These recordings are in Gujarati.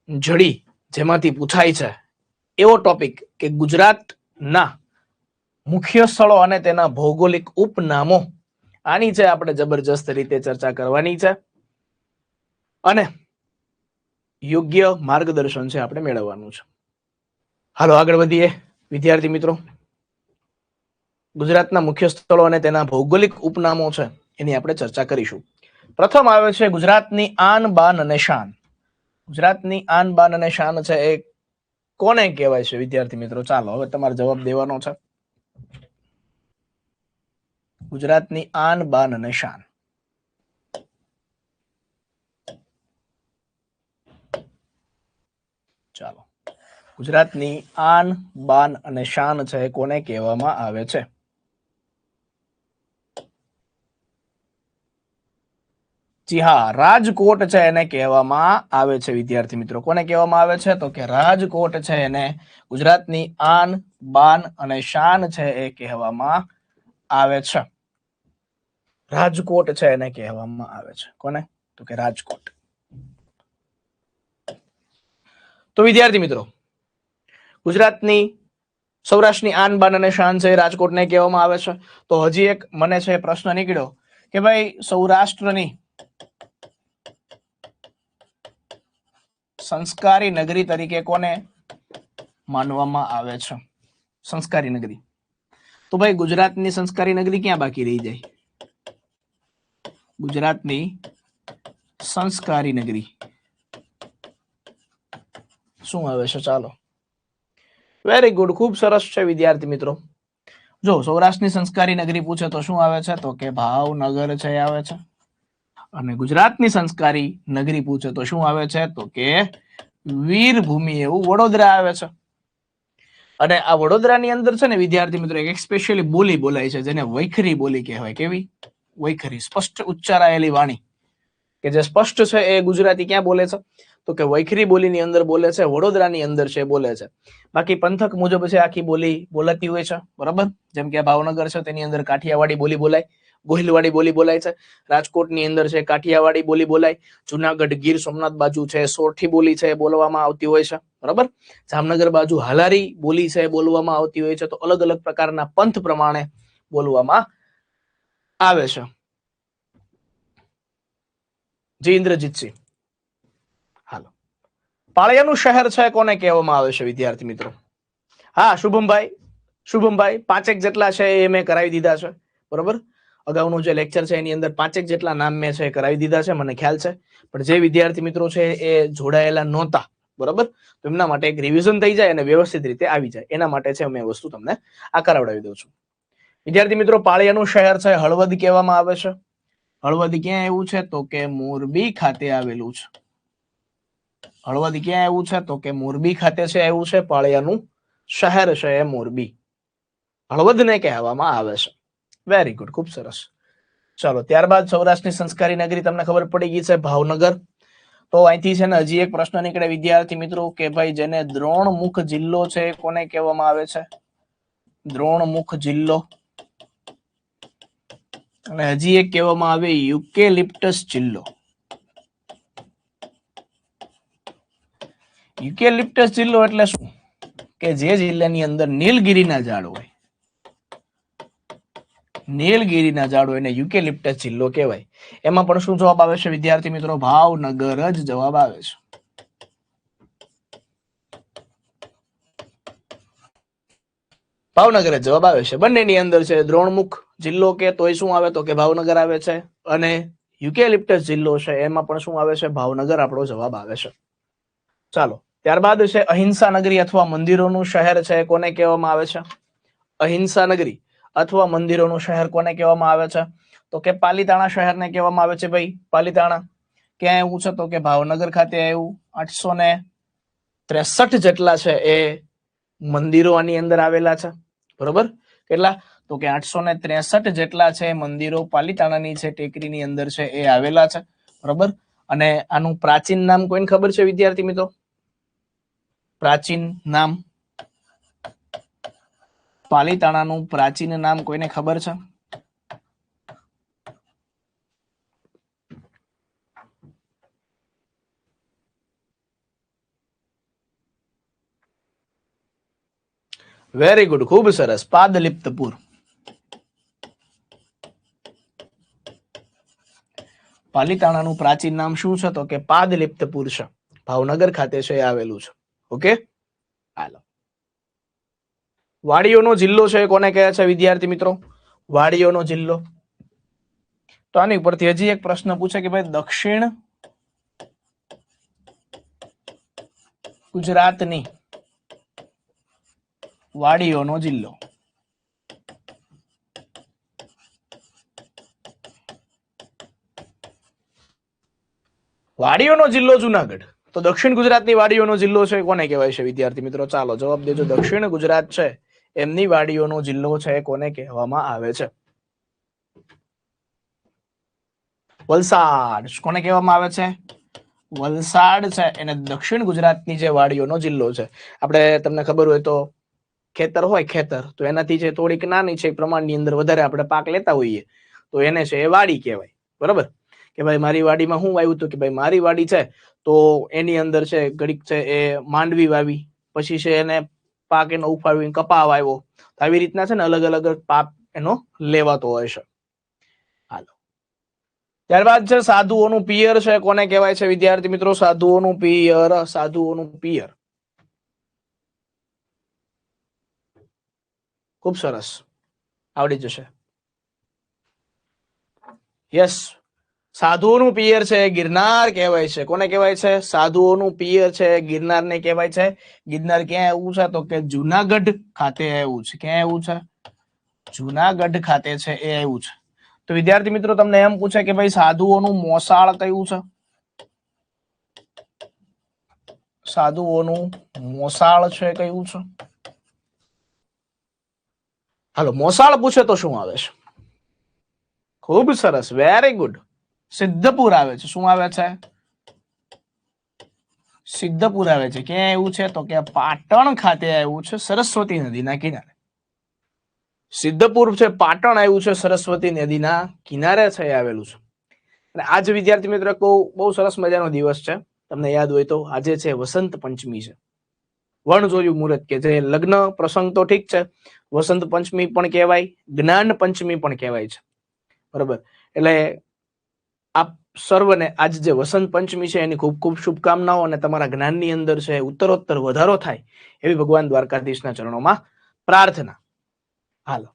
જડી જેમાંથી પૂછાય છે એવો ટોપિક કે ગુજરાતના મુખ્ય સ્થળો અને તેના ભૌગોલિક ઉપનામો, આની છે આપણે જબરજસ્ત રીતે ચર્ચા કરવાની છે અને યોગ્ય માર્ગદર્શન છે આપણે મેળવવાનું છે. હાલો આગળ વધીએ વિદ્યાર્થી મિત્રો. ગુજરાતના મુખ્ય સ્થળો અને તેના ભૌગોલિક ઉપનામો છે એની આપણે ચર્ચા કરીશું. પ્રથમ આવે છે ગુજરાતની આન બાન અને શાન. ગુજરાતની આન બાન અને શાન છે એ કોને કહેવાય છે વિદ્યાર્થી મિત્રો? ચાલો હવે તમારે જવાબ દેવાનો છે. ગુજરાતની આન બાન અને શાન. ચાલો, ગુજરાતની આન બાન અને શાન છે એ કોને કહેવામાં આવે છે? જી હા, રાજકોટ છે એને કહેવામાં આવે છે વિદ્યાર્થી મિત્રો. કોને કહેવામાં આવે છે? તો કે રાજકોટ છે એને ગુજરાતની આન બાન અને શાન છે એ કહેવામાં આવે છે. રાજકોટ છે એને કહેવામાં આવે છે. કોને? તો કે રાજકોટ. તો વિદ્યાર્થી મિત્રો, ગુજરાતની સૌરાષ્ટ્રની આન બાન અને શાન છે રાજકોટને કહેવામાં આવે છે. તો હજી એક મને છે પ્રશ્ન નીકળ્યો કે ભાઈ સૌરાષ્ટ્રની સંસ્કારી નગરી તરીકે કોને માનવામાં આવે છે? સંસ્કારી નગરી. તો ભાઈ ગુજરાતની સંસ્કારી નગરી ક્યાં બાકી રહી જાય? ગુજરાતની સંસ્કારી નગરી શું આવે છે? ચાલો, વેરી ગુડ, ખૂબ સરસ છે વિદ્યાર્થી મિત્રો. જો સૌરાષ્ટ્રની સંસ્કારી નગરી પૂછે તો શું આવે છે? તો કે ભાવનગર છે આવે છે. અને ગુજરાતની સંસ્કારી નગરી પૂછે તો શું આવે છે? તો કે વીરભૂમિ એવું વડોદરા આવે છે. અને આ વડોદરાની અંદર છે ને વિદ્યાર્થી મિત્રો એક સ્પેશિયલી બોલી બોલાય છે જેને વૈખરી બોલી કહેવાય. કેવી? વૈખરી, સ્પષ્ટ ઉચ્ચારાયેલી વાણી કે જે સ્પષ્ટ છે એ ગુજરાતી ક્યાં બોલે છે? તો કે વૈખરી બોલીની અંદર બોલે છે, વડોદરાની અંદર છે બોલે છે. બાકી પંથક મુજબ છે આખી બોલી બોલાતી હોય છે, બરાબર. જેમ કે ભાવનગર છે તેની અંદર કાઠિયાવાડી બોલી બોલાય, ગોહિલવાડી બોલી બોલાય છે. રાજકોટની અંદર છે કાઠિયાવાડી બોલી બોલાય. જુનાગઢ ગીર સોમનાથ બાજુ છે સોરઠી બોલી છે બોલવામાં આવતી હોય છે, બરાબર. જામનગર બાજુ હાલારી બોલી છે બોલવામાં આવતી હોય છે. તો અલગ અલગ પ્રકારના પંથ પ્રમાણે બોલવામાં આવે છે. જી ઇન્દ્રજીતસિંહ. હાલો, પાળિયાનું શહેર છે કોને કહેવામાં આવે છે વિદ્યાર્થી મિત્રો? હા, શુભમભાઈ 5 જેટલા છે એ મેં કરાવી દીધા છે, બરોબર. અગાઉનું જે લેક્ચર છે એની અંદર 5 જેટલા નામ મેં છે કરાવી દીધા છે, મને ખ્યાલ છે. પણ જે વિદ્યાર્થી મિત્રો છે એ જોડાયેલા નહોતા, બરોબર, તો એમના માટે એક રિવિઝન થઈ જાય અને વ્યવસ્થિત રીતે આવી જાય એના માટે છે અમે વસ્તુ તમને આ કરાવડાવી દઉં છું. વિદ્યાર્થી મિત્રો, પાળિયાનું શહેર છે હળવદ કહેવામાં આવે છે. હળવદ ક્યાં આવ્યું છે? તો કે મોરબી ખાતે આવેલું છે. હળવદ ક્યાં આવ્યું છે? તો કે મોરબી ખાતે છે આવ્યું છે પાળિયાનું શહેર છે એ મોરબી. હળવદને કહેવામાં આવે છે. વેરી ગુડ, ખૂબ સરસ. ચાલો, ત્યારબાદ સૌરાષ્ટ્રની સંસ્કારી નગરી તમને ખબર પડી ગઈ છે ભાવનગર. તો અહીંથી છે ને હજી એક પ્રશ્ન નીકળે વિદ્યાર્થી મિત્રો કે ભાઈ જેને દ્રોણમુખ જિલ્લો છે કોને કહેવામાં આવે છે? દ્રોણમુખ જિલ્લો. અને હજી એક કહેવામાં આવે યુકેલિપ્ટસ જિલ્લો. યુકેલિપ્ટસ જિલ્લો એટલે શું? કે જે જિલ્લાની અંદર નીલગિરીના ઝાડ હોય, નીલગિરીના ઝાડ હોય એને યુકેલિપ્ટસ જિલ્લો કહેવાય. એમાં પણ શું જવાબ આવે છે વિદ્યાર્થી મિત્રો? ભાવનગર જ જવાબ આવે છે. ભાવનગર જ જવાબ આવે છે. બંનેની અંદર છે દ્રોણમુખ જિલ્લો કે તોય શું આવે? તો કે ભાવનગર આવે છે. અને યુકેલિપ્ટસ જિલ્લો છે એમાં પણ શું આવે છે? ભાવનગર આપણો જવાબ આવે છે. ચાલો, ત્યારબાદ છે અહિંસા નગરી અથવા મંદિરોનું શહેર છે કોને કહેવામાં આવે છે? અહિંસા નગરી અથવા મંદિરોનું શહેર કોને કહેવામાં આવે છે? તો કે પાલીતાણા શહેરને કહેવામાં આવે છે. ભાઈ પાલીતાણા ક્યાં આવ્યું છે? તો કે ભાવનગર ખાતે આવ્યું. 863 જેટલા છે એ મંદિરો આની અંદર આવેલા છે, બરોબર. કેટલા? તો કે 863 જેટલા છે મંદિરો પાલીતાણાની છે ટેકરીની અંદર છે એ આવેલા છે, બરોબર. અને આનું પ્રાચીન નામ કોઈને ખબર છે વિદ્યાર્થી મિત્રો? પ્રાચીન નામ, પાલીતાણાનું પ્રાચીન નામ કોઈને ખબર છે? વેરી ગુડ, ખૂબ સરસ. પાદલિપ્તપુર. પાલિતાણાનું પ્રાચીન નામ શું છે? તો કે પાદલિપ્તપુર છે. ભાવનગર ખાતે છે, આવેલું છે. ઓકે, હાલો. વાડીઓનો જિલ્લો છે કોને કહે છે વિદ્યાર્થી મિત્રો? વાડીઓનો જિલ્લો. તો આની ઉપરથી હજી એક પ્રશ્ન પૂછે કે ભાઈ દક્ષિણ ગુજરાતની વાડીઓનો જિલ્લો. વાડીઓનો જિલ્લો જુનાગઢ. તો દક્ષિણ ગુજરાતની વાડીઓનો જિલ્લો છે કોને કહેવાય છે વિદ્યાર્થી મિત્રો? ચાલો જવાબ દેજો. દક્ષિણ ગુજરાત છે એમની વાડીઓનો જિલ્લો છે કોને કહેવામાં આવે છે? વલસાડ. કોને કહેવામાં આવે છે? વલસાડ છે એને દક્ષિણ ગુજરાતની જે વાડીઓનો જિલ્લો છે. આપણે તમને ખબર હોય તો ખેતર હોય, ખેતર તો એનાથી જે થોડીક નાની છે પ્રમાણની અંદર વધારે આપણે પાક લેતા હોઈએ તો એને છે એ વાડી કહેવાય. બરોબર કે ભાઈ મારી વાડીમાં હું વાવ્યું હતું કે ભાઈ મારી વાડી છે તો એની અંદર છે ઘડીક છે એ માંડવી વાવી, પછી છે એને પાક એનો ઉફાળવીને કપા વાવ્યો. આવી રીતના છે ને અલગ અલગ પાક એનો લેવાતો હોય છે. હાલો, ત્યારબાદ છે સાધુઓનું પિયર છે કોને કહેવાય છે વિદ્યાર્થી મિત્રો? સાધુઓનું પિયર. સાધુઓનું પિયર. ખૂબ સરસ, આવડી જશે. યસ, સાધુઓનું પિયર છે ગિરનાર કહેવાય છે. કોને કહેવાય છે? સાધુઓનું પિયર છે ગિરનારને કહેવાય છે. ગિરનાર ક્યાં આવ્યું છે? તો કે જુનાગઢ ખાતે આવ્યું છે. ક્યાં આવ્યું છે? જુનાગઢ ખાતે છે એ આવ્યું છે. તો વિદ્યાર્થી મિત્રો તમને એમ પૂછે કે ભાઈ સાધુઓનું મોસાળ કયું છે? સાધુઓનું મોસાળ છે કયું છે? હાલો, મોસાળ પૂછે તો શું આવે છે? ખૂબ સરસ, વેરી ગુડ. સિદ્ધપુર આવે છે. શું આવે છે? સિદ્ધપુર આવે છે. ક્યાં આવ્યું છે? તો કે પાટણ ખાતે આવ્યું છે, સરસ્વતી નદીના કિનારે. સિદ્ધપુર છે પાટણ આવ્યું છે, સરસ્વતી નદીના કિનારે છે આવેલું છે. અને આજ વિદ્યાર્થી મિત્રો બહુ સરસ મજાનો દિવસ છે. તમને યાદ હોય તો આજે છે વસંત પંચમી છે. વણજોયું મુહૂર્ત કે જે લગ્ન પ્રસંગ તો ઠીક છે, વસંત પંચમી પણ કહેવાય, જ્ઞાન પંચમી પણ કહેવાય છે. બરોબર, એટલે આપ સર્વને આજ જે વસંત પંચમી છે એની ખૂબ ખૂબ શુભકામનાઓ અને તમારા જ્ઞાનની અંદર છે ઉત્તરોત્તર વધારો થાય એવી ભગવાન દ્વારકાધીશના ચરણોમાં પ્રાર્થના. હાલો,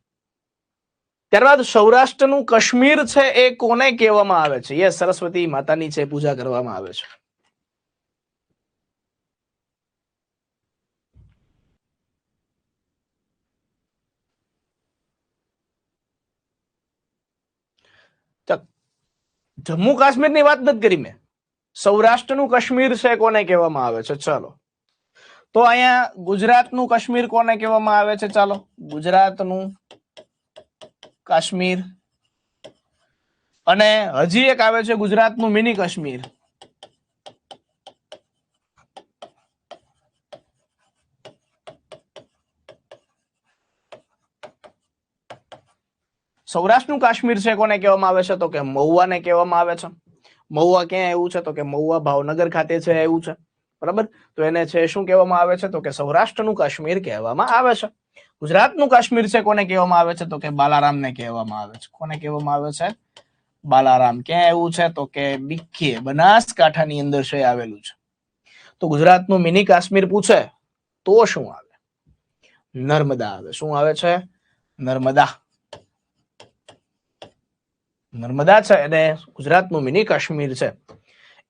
ત્યારબાદ સૌરાષ્ટ્રનું કાશ્મીર છે એ કોને કહેવામાં આવે છે? યસ, સરસ્વતી માતાની છે પૂજા કરવામાં આવે છે. જમ્મુ કાશ્મીરની વાત નથી કરી મેં, સૌરાષ્ટ્રનું કાશ્મીર છે કોને કહેવામાં આવે છે? ચાલો, તો અહીંયા ગુજરાતનું કાશ્મીર કોને કહેવામાં આવે છે? ચાલો, ગુજરાતનું કાશ્મીર. અને હજી એક આવે છે ગુજરાતનું મિની કાશ્મીર. સૌરાષ્ટ્રનું કાશ્મીર છે કોને કહેવામાં આવે છે? તો કે મહુવાને કહેવામાં આવે છે. મહુવા ક્યાં આવ્યું છે? તો કે મહુવા ભાવનગર ખાતે છે આવ્યું છે. બરાબર, તો એને છે શું કહેવામાં આવે છે? તો કે સૌરાષ્ટ્રનું કાશ્મીર કહેવામાં આવે છે. ગુજરાતનું કાશ્મીર છે કોને કહેવામાં આવે છે? તો કે બાલારામને કહેવામાં આવે છે. કોને કહેવામાં આવે છે? બાલારામ. ક્યાં આવ્યું છે? તો કે બિખી, બનાસકાંઠાની અંદર છે આવેલું છે. તો ગુજરાતનું મિની કાશ્મીર પૂછે તો શું આવે? નર્મદા આવે. શું આવે છે? નર્મદા. નર્મદા છે અને ગુજરાતનું મિની કાશ્મીર છે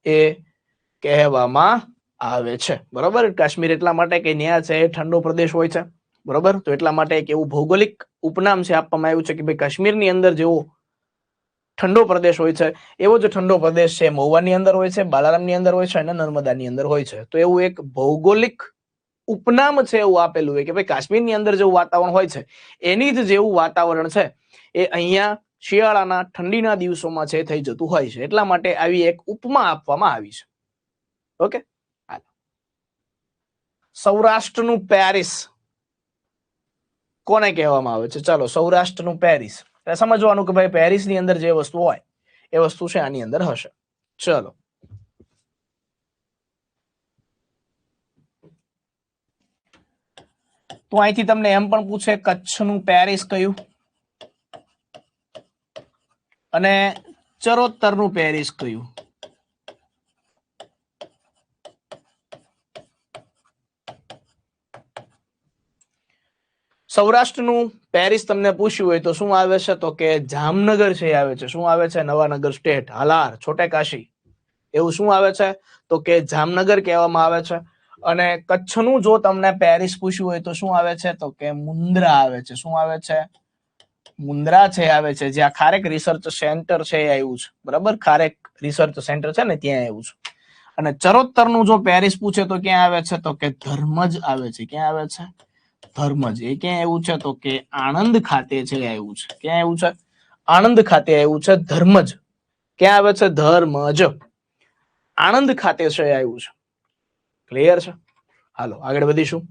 એ કહેવામાં આવે છે. બરોબર, કાશ્મીર એટલા માટે કે ત્યાં છે ઠંડો પ્રદેશ હોય છે. બરોબર, તો એટલા માટે એક એવું ભૌગોલિક ઉપનામ છે આપવામાં આવ્યું છે કે ભાઈ કાશ્મીરની અંદર જેવો ઠંડો પ્રદેશ હોય છે એવો જ ઠંડો પ્રદેશ છે મહુવાની અંદર હોય છે, બાલારામની અંદર હોય છે અને નર્મદાની અંદર હોય છે. તો એવું એક ભૌગોલિક ઉપનામ છે એવું આપેલું હોય કે ભાઈ કાશ્મીરની અંદર જેવું વાતાવરણ હોય છે એની જ જેવું વાતાવરણ છે એ અહીંયા શિયાળાના ઠંડીના દિવસોમાં છે થઈ જતું હોય છે. એટલા માટે આવી એક ઉપમા આપવામાં આવી છે. ઓકે, સૌરાષ્ટ્રનું પેરિસ કોને કહેવામાં આવે છે? ચાલો, સૌરાષ્ટ્રનું પેરિસ. સમજવાનું કે ભાઈ પેરિસની અંદર જે વસ્તુ હોય એ વસ્તુ છે આની અંદર હશે. ચલો, તો અહીંથી તમને એમ પણ પૂછે કચ્છનું પેરિસ કયું અને ચરોતરનું પેરિસ કયું. સૌરાષ્ટ્રનું પેરિસ તમને પૂછ્યું હોય તો શું આવે છે તો કે જામનગર છે આવે છે. શું આવે છે? નવાનગર સ્ટેટ, હાલાર, છોટે કાશી, એવું શું આવે છે તો કે જામનગર કહેવામાં આવે છે. અને કચ્છનું જો તમને પેરિસ પૂછ્યું હોય તો શું આવે છે તો કે મુન્દ્રા આવે છે. શું આવે છે? મુન્દ્રા છે આવે છે, જ્યાં ખારેક રિસર્ચ સેન્ટર છે એ આવ્યું છે. બરાબર, ખારેક રિસર્ચ સેન્ટર છે ને ત્યાં આવ્યું છે. અને ચરોતરનું જો પેરિસ પૂછે તો ક્યાં આવે છે તો કે ધર્મજ આવે છે. ક્યાં આવે છે? ધર્મજ. એ ક્યાં આવ્યું છે તો કે આણંદ ખાતે છે આવ્યું છે. ક્યાં આવ્યું છે? આણંદ ખાતે આવ્યું છે ધર્મજ. ક્યાં આવે છે? ધર્મજ, આણંદ ખાતે છે આવ્યું છે. ક્લિયર છે? હાલો આગળ વધીશું.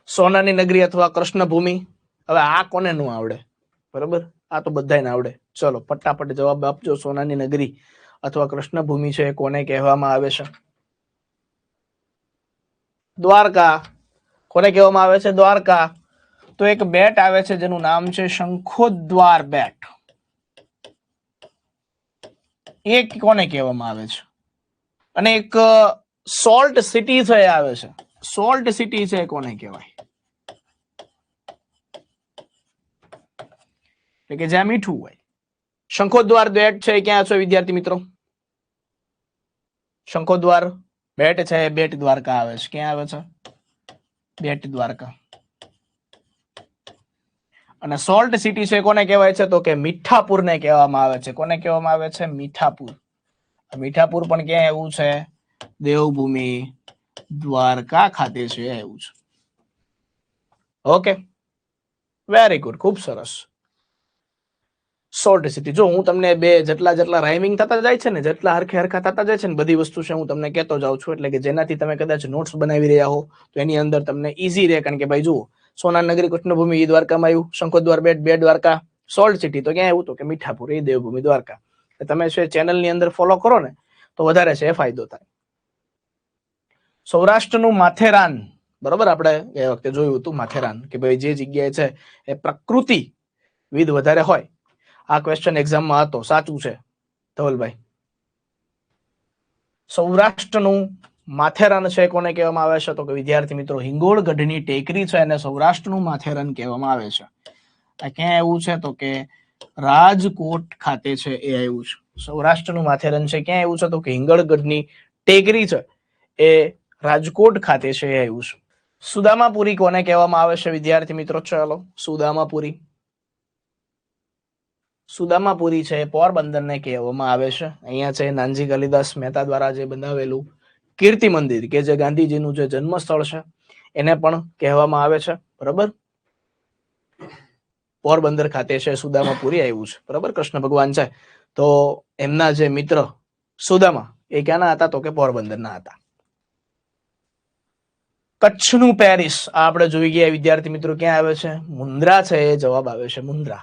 સોનાની નગરી અથવા કૃષ્ણભૂમિ. હવે આ કોને નું આવડે? બરોબર, આ તો બધાને આવડે. ચલો ફટાફટ જવાબ આપજો. સોનાની નગરી અથવા કૃષ્ણભૂમિ છે કોને કહેવામાં આવે છે? દ્વારકા. કોને કહેવામાં આવે છે? દ્વારકા. તો એક બેટ આવે છે જેનું નામ છે શંખોદ્વાર બેટ. એ કોને કહેવામાં આવે છે? અને એક સોલ્ટ સિટી છે આવે છે. સોલ્ટ સિટી છે કોને કહેવાય? એટલે કે જ્યાં મીઠું હોય. શંખોદ્વાર બેટ છે ક્યાં છે વિદ્યાર્થી મિત્રો? શંખોદ્વાર બેટ છે બેટ દ્વારકા આવે છે. ક્યાં આવે છે? બેટ દ્વારકા. અને સોલ્ટ સિટી છે કોને કહેવાય છે તો કે મીઠાપુર ને કહેવામાં આવે છે. કોને કહેવામાં આવે છે? મીઠાપુર. મીઠાપુર પણ ક્યાં એવું છે? દેવભૂમિ દ્વારકા ખાતે છે એવું છે. ઓકે, વેરી ગુડ, ખૂબ સરસ. Salt city. જો હું તમને બે જેટલા રાઇમિંગ થતા જાય છે ને, જેટલા હરખે હરખા થતા જાય છે ને, બધી વસ્તુ છે હું તમને કહેતો જાઉં છું. એટલે કે જેનાથી તમે કદાચ નોટ્સ બનાવી રહ્યા હો તો એની અંદર તમને ઈઝી રહે. કારણ કે ભાઈ જુઓ, સોનાનગરી કૃષ્ણભૂમિ એ દ્વારકામાં આવ્યું, શંખોદ્વાર બેટ બે દ્વારકા, સોલ્ટ સિટી તો ક્યાં આવ્યું તો કે મીઠાપુર એ દેવભૂમિ દ્વારકા. તમે છે ચેનલની અંદર ફોલો કરો ને તો વધારે છે ફાયદો થાય. સૌરાષ્ટ્રનું માથેરાન. બરોબર, આપણે એ વખતે જોયું હતું માથેરાન કે ભાઈ જે જગ્યાએ છે એ પ્રકૃતિ વિધ વધારે હોય. આ ક્વેશ્ચન એક્ઝામમાં હતો. સાચું છે ધવલભાઈ. સૌરાષ્ટ્રનું માથેરાન છે કોને કહેવામાં આવે છે તો કે વિદ્યાર્થી મિત્રો હિંગોળગઢની ટેકરી છે અને સૌરાષ્ટ્રનું માથેરાન કહેવામાં આવે છે. આ ક્યાં એવું છે તો કે રાજકોટ ખાતે છે એ આવ્યું છે. સૌરાષ્ટ્રનું માથેરાન છે ક્યાં એવું છે તો કે હિંગોળગઢની ટેકરી છે એ રાજકોટ ખાતે છે એ આવ્યું છે. સુદામાપુરી કોને કહેવામાં આવે છે વિદ્યાર્થી મિત્રો? ચાલો સુદામાપુરી. સુદામાપુરી છે પોરબંદરને કહેવામાં આવે છે. અહીંયા છે નાનજી કાલિદાસ મહેતા દ્વારા જે બનાવેલું કીર્તિ મંદિર કે જે ગાંધીજીનું જે જન્મ સ્થળ છે એને પણ કહેવામાં આવે છે. બરાબર, પોરબંદર ખાતે છે સુદામાપુરી આવ્યું છે. બરાબર, કૃષ્ણ ભગવાન છે તો એમના જે મિત્ર સુદામા એ ક્યાંના હતા તો કે પોરબંદરના હતા. કચ્છનું પેરિસ આપણે જોઈ ગયા વિદ્યાર્થી મિત્રો. ક્યાં આવે છે? મુન્દ્રા છે એ જવાબ આવે છે. મુન્દ્રા.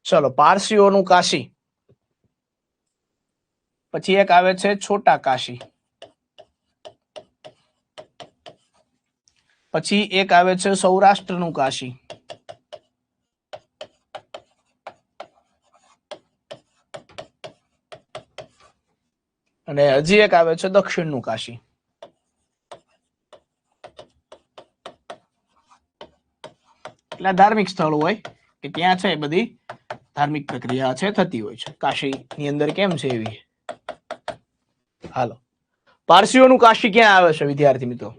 ચલો, પારસીઓનું કાશી. પછી એક આવે છે છોટા કાશી. પછી એક આવે છે સૌરાષ્ટ્રનું કાશી. અને હજી એક આવે છે દક્ષિણનું કાશી. એટલે ધાર્મિક સ્થળ હોય કે ત્યાં છે બધી ધાર્મિક પ્રક્રિયા છે થતી હોય છે. કાશી ની અંદર કેમ છે એવી. હાલો, પારસીઓનું કાશી ક્યાં આવે છે વિદ્યાર્થી મિત્રો?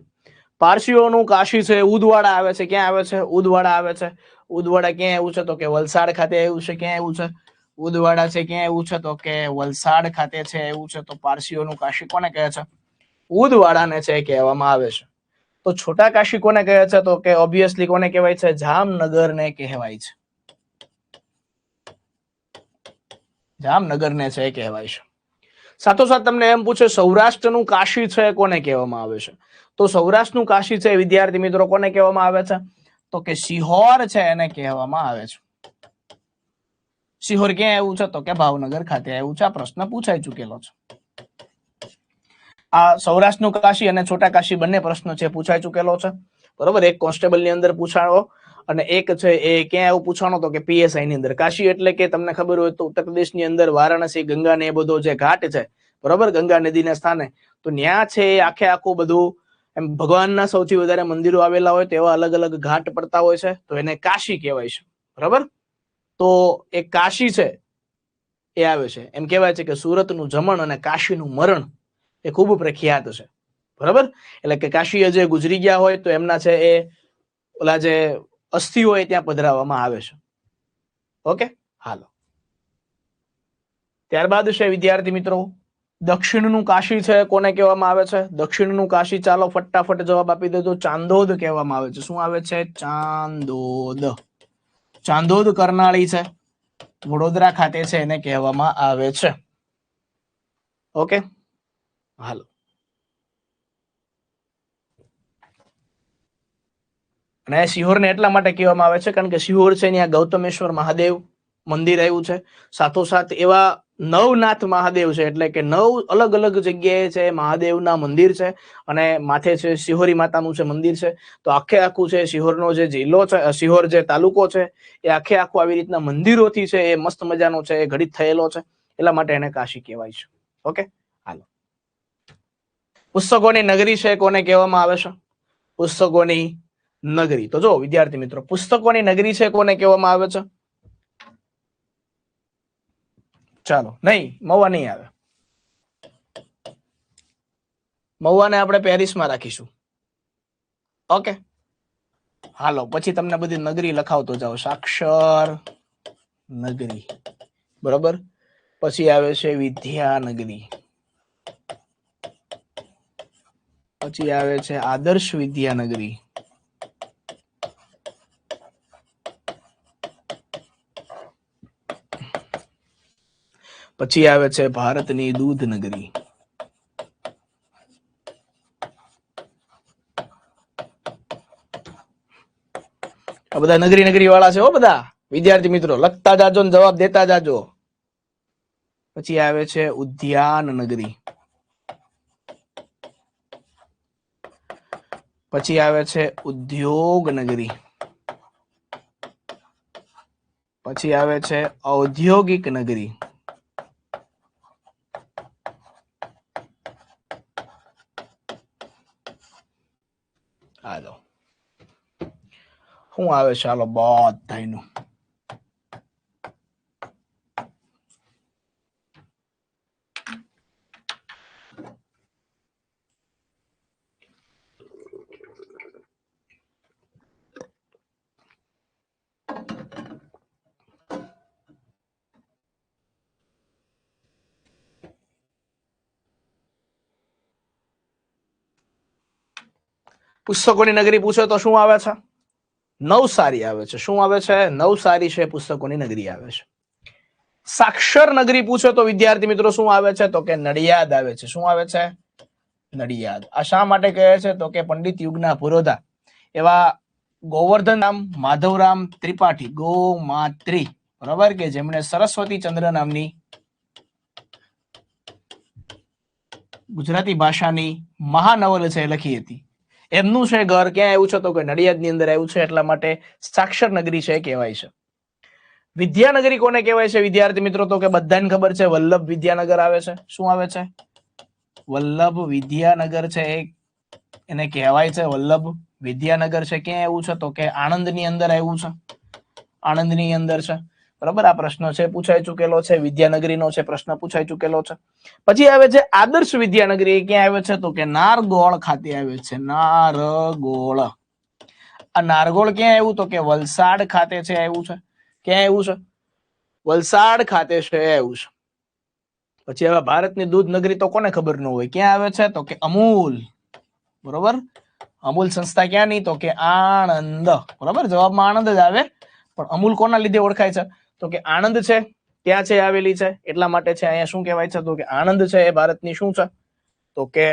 પારસીઓનું કાશી છે ઉદવાડા આવે છે. ક્યાં આવે છે? ઉદવાડા આવે છે. ઉદવાડા ક્યાં એવું છે તો કે વલસાડ ખાતે આવ્યું છે. ક્યાં એવું છે? ઉદવાડા છે ક્યાં એવું છે તો કે વલસાડ ખાતે છે એવું છે. તો પારસીઓનું કાશી કોને કહે છે? ઉદવાડાને છે કહેવામાં આવે છે. તો છોટા કાશી કોને કહે છે તો કે ઓબ્વિયસલી કોને કહેવાય છે? જામનગરને કહેવાય છે. જામનગરને છે કહેવાય છે. સાથોસાથ તમને એમ પૂછે સૌરાષ્ટ્રનું કાશી છે કોને કહેવામાં આવે છે? તો સૌરાષ્ટ્રનું કાશી છે વિદ્યાર્થી મિત્રો કોને કહેવામાં આવે છે તો કે સિહોર છે એને કહેવામાં આવે છે. સિહોર ક્યાં આવ્યું છે તો કે ભાવનગર ખાતે આવ્યું છે. આ પ્રશ્ન પૂછાઈ ચુકેલો છે. આ સૌરાષ્ટ્રનું કાશી અને છોટા કાશી બંને પ્રશ્ન છે પૂછાઈ ચુકેલો છે, બરોબર. એક કોન્સ્ટેબલ ની અંદર પૂછાણો અને એક છે એ ક્યાં એવું પૂછાણો તો કે પીએસઆઈ ની અંદર. કાશી એટલે કે તમને ખબર હોય તો ઉત્તર પ્રદેશ ની અંદર વારાણસી, ગંગા ને એ બધો જે ઘાટ છે, બરોબર, ગંગા નદીના સ્થાને, તો ત્યાં છે એ આખું બધું એમ ભગવાનના સૌથી વધારે મંદિરો આવેલા હોય તેવા અલગ અલગ ઘાટ પડતા હોય છે, તો એને કાશી કહેવાય છે, બરાબર. તો એ કાશી છે એ આવે છે, એમ કહેવાય છે કે સુરતનું જમણ અને કાશીનું મરણ એ ખૂબ પ્રખ્યાત છે, બરાબર. એટલે કે કાશી જે ગુજરી ગયા હોય તો એમના છે એ ઓલા જે અસ્થિ હોય ત્યાં પધરાવવામાં આવે છે. ઓકે, હાલો. ત્યારબાદ છે વિદ્યાર્થી મિત્રો દક્ષિણનું કાશી છે કોને કહેવામાં આવે છે? દક્ષિણનું કાશી, ચાલો ફટાફટ જવાબ આપી દેજો. ચાંદોદ કહેવામાં આવે છે. શું આવે છે? ચાંદોદ. ચાંદોદ કરનાળી છે, વડોદરા ખાતે છે, એને કહેવામાં આવે છે. ઓકે, હાલો. અને સિહોરને એટલા માટે કહેવામાં આવે છે કારણ કે સિહોર છે ત્યાં ગૌતમેશ્વર મહાદેવ મંદિર આવ્યું છે. સાથોસાથ એવા નવનાથ મહાદેવ છે, એટલે કે 9 અલગ અલગ જગ્યાએ છે મહાદેવના મંદિર છે, અને માથે છે સિહોરી માતાનું છે મંદિર છે. તો આખું છે સિહોરનો જે જિલ્લો છે, સિહોર જે તાલુકો છે, એ આખું આવી રીતના મંદિરોથી છે એ મસ્ત મજાનો છે એ ઘડિત થયેલો છે, એટલા માટે એને કાશી કહેવાય છે. ઓકે, હાલો. પુસ્તકોની નગરી છે કોને કહેવામાં આવે છે? પુસ્તકોની નગરી. તો જો વિદ્યાર્થી મિત્રો, પુસ્તકોની નગરી છે કોને કહેવામાં આવે છે? ચાલો, નહીં, મહુવા નહીં આવે. મહુવાને આપણે પેરિસમાં રાખીશું. ઓકે, હાલો. પછી તમને બધી નગરી લખાવતો જાઓ. સાક્ષર નગરી, બરોબર. પછી આવે છે વિદ્યાનગરી, પછી આવે છે આદર્શ વિદ્યાનગરી, પછી આવે છે ભારતની દૂધ નગરી, આ બધા નગરી નગરી વાળા છે હો બધા વિદ્યાર્થી મિત્રો, લખતા જાજો ને જવાબ દેતા જાજો. પછી આવે છે ઉદ્યાન નગરી, પછી આવે છે ઉદ્યોગ નગરી, પછી આવે છે ઔદ્યોગિક નગરી, હાલો. શું આવે છે? હાલો બધાયનું પુસ્તકોની નગરી પૂછો તો શું આવે છે? નવસારી આવે છે. શું આવે છે? નવસારી છે પુસ્તકોની નગરી આવે છે. સાક્ષર નગરી પૂછો તો વિદ્યાર્થી મિત્રો શું આવે છે? તો કે નડિયાદ આવે છે. શું આવે છે? નડિયાદ. આ શા માટે કહે છે? તો કે પંડિત યુગના પુરોધા એવા ગોવર્ધન નામ માધવરામ ત્રિપાઠી, ગોમાત્રી, બરાબર, કે જેમણે સરસ્વતી ચંદ્ર નામની ગુજરાતી ભાષાની મહાનવલ છે લખી હતી, એમનું છે ઘર ક્યાં આવ્યું છે? તો કે નડિયાદની અંદર આવ્યું છે, એટલા માટે સાક્ષર નગરી છે કહેવાય છે. વિદ્યાનગરી કોને કહેવાય છે વિદ્યાર્થી મિત્રો? તો કે બધાને ખબર છે, વલ્લભ વિદ્યાનગર આવે છે. શું આવે છે? વલ્લભ વિદ્યાનગર છે, એને કહેવાય છે વલ્લભ વિદ્યાનગર છે. ક્યાં આવ્યું છે? તો કે આણંદની અંદર આવ્યું છે, આણંદની અંદર છે, બરાબર. આ પ્રશ્ન છે પૂછાઈ ચુકેલો છે, વિદ્યાનગરીનો છે પ્રશ્ન પૂછાઈ ચુકેલો છે. પછી આવે છે આદર્શ વિદ્યાનગરી. ક્યાં આવે છે? તો કે નારગોળ ખાતે આવે છે, નારગોળ. આ નારગોળ ક્યાં આવ્યું? તો કે વલસાડ ખાતે છે આવ્યું છે. ક્યાં આવ્યું છે? વલસાડ ખાતે છે આવ્યું છે. પછી હવે ભારતની દૂધ નગરી તો કોને ખબર ન હોય? ક્યાં આવે છે? તો કે અમૂલ, બરોબર. અમૂલ સંસ્થા ક્યાંની? તો કે આણંદ, બરોબર. જવાબમાં આણંદ જ આવે, પણ અમૂલ કોના લીધે ઓળખાય છે? તો કે આણંદ છે ત્યાં છે આવેલી છે, એટલા માટે છે અહીંયા શું કહેવાય છે? તો કે આણંદ છે એ ભારતની શું છે? તો કે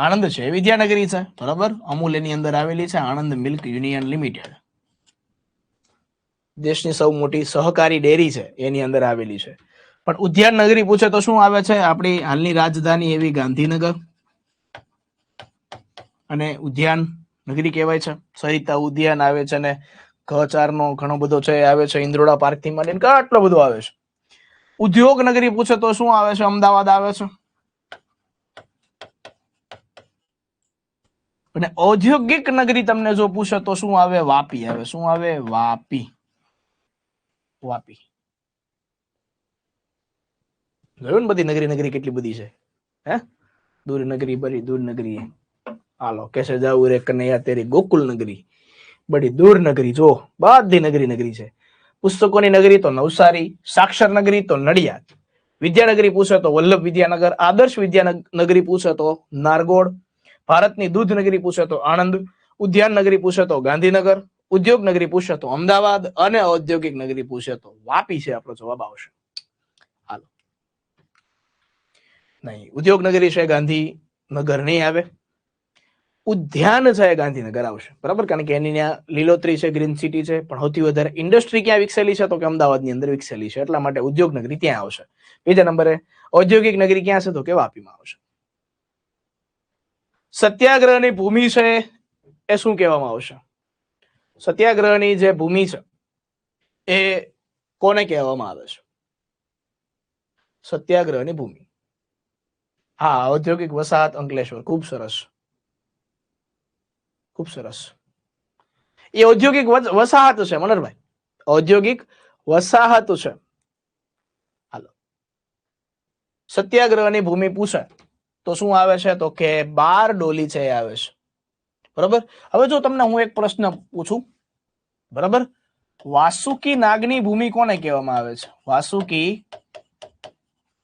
આણંદ છે એ વિદ્યાનગરી છે, બરાબર. અમૂલ એની અંદર આવેલી છે, આણંદ મિલ્ક યુનિયન લિમિટેડ. દેશની સૌ મોટી સહકારી ડેરી છે એની અંદર આવેલી છે. પણ ઉદ્યાન નગરી પૂછે તો શું આવે છે? આપણી હાલની રાજધાની એવી ગાંધીનગર, અને ઉદ્યાન નગરી કહેવાય છે. સરિતા ઉદ્યાન આવે છે, ને ઘચાર નો ઘણો બધો છે આવે છે, ઇન્દ્રોડા પાર્ક થી માંડીને કેટલો બધો આવે છે. ઉદ્યોગ નગરી પૂછે તો શું આવે છે? અમદાવાદ આવે છે. અને ઔદ્યોગિક નગરી તમને જો પૂછે તો શું આવે? વાપી આવે. શું આવે? વાપી. વાપી. જોયું ને બધી નગરી કેટલી બધી છે. હે દૂર નગરી, બड़ी दूर नगरी. હાલો કેસે જાવું રે કનૈયા તેરી ગોકુલ નગરી, બડી દૂર નગરી. જો બધી નગરી છે. પુસ્તકોની નગરી તો નવસારી, સાક્ષર નગરી તો નડિયાદ, વિદ્યાનગરી પૂછે તો વલ્લભ વિદ્યાનગર, આદર્શ વિદ્યાનગરી પૂછે તો નારગોળ, ભારતની દૂધ નગરી પૂછે તો આણંદ, ઉદ્યાન નગરી પૂછે તો ગાંધીનગર, ઉદ્યોગ નગરી પૂછે તો અમદાવાદ, અને ઔદ્યોગિક નગરી પૂછે તો વાપી છે આપણો જવાબ આવશે. હાલો નહીં, ઉદ્યોગ નગરી છે ગાંધીનગર નહીં આવે. ઉદ્યાન છે ગાંધીનગર આવશે, બરાબર, કારણ કે એની ત્યાં લીલોતરી છે, ગ્રીન સિટી છે. પણ સૌથી વધારે ઇન્ડસ્ટ્રી ક્યાં વિકસેલી છે? તો કે અમદાવાદની અંદર વિકસેલી છે, એટલા માટે ઉદ્યોગ નગરી ત્યાં આવશે. બીજા નંબરે ઔદ્યોગિક નગરી ક્યાં છે? તો કે વાપીમાં આવશે. સત્યાગ્રહની ભૂમિ છે એ શું કહેવામાં આવશે? સત્યાગ્રહની જે ભૂમિ છે એ કોને કહેવામાં આવે છે? સત્યાગ્રહની ભૂમિ. હા, ઔદ્યોગિક વસાહત અંકલેશ્વર. ખૂબ સરસ, ખૂબ સરસ. એ ઔદ્યોગિક વસાહત છે મનરભાઈ, ઔદ્યોગિક વસાહત છે. હાલો, સત્યાગ્રહની ભૂમિ પૂછે તો શું આવે છે? તો કે બારડોલી છે એ આવે છે, બરાબર. હવે જો તમને હું એક પ્રશ્ન પૂછું, બરાબર, વાસુકી નાગની ભૂમિ કોને કહેવામાં આવે છે? વાસુકી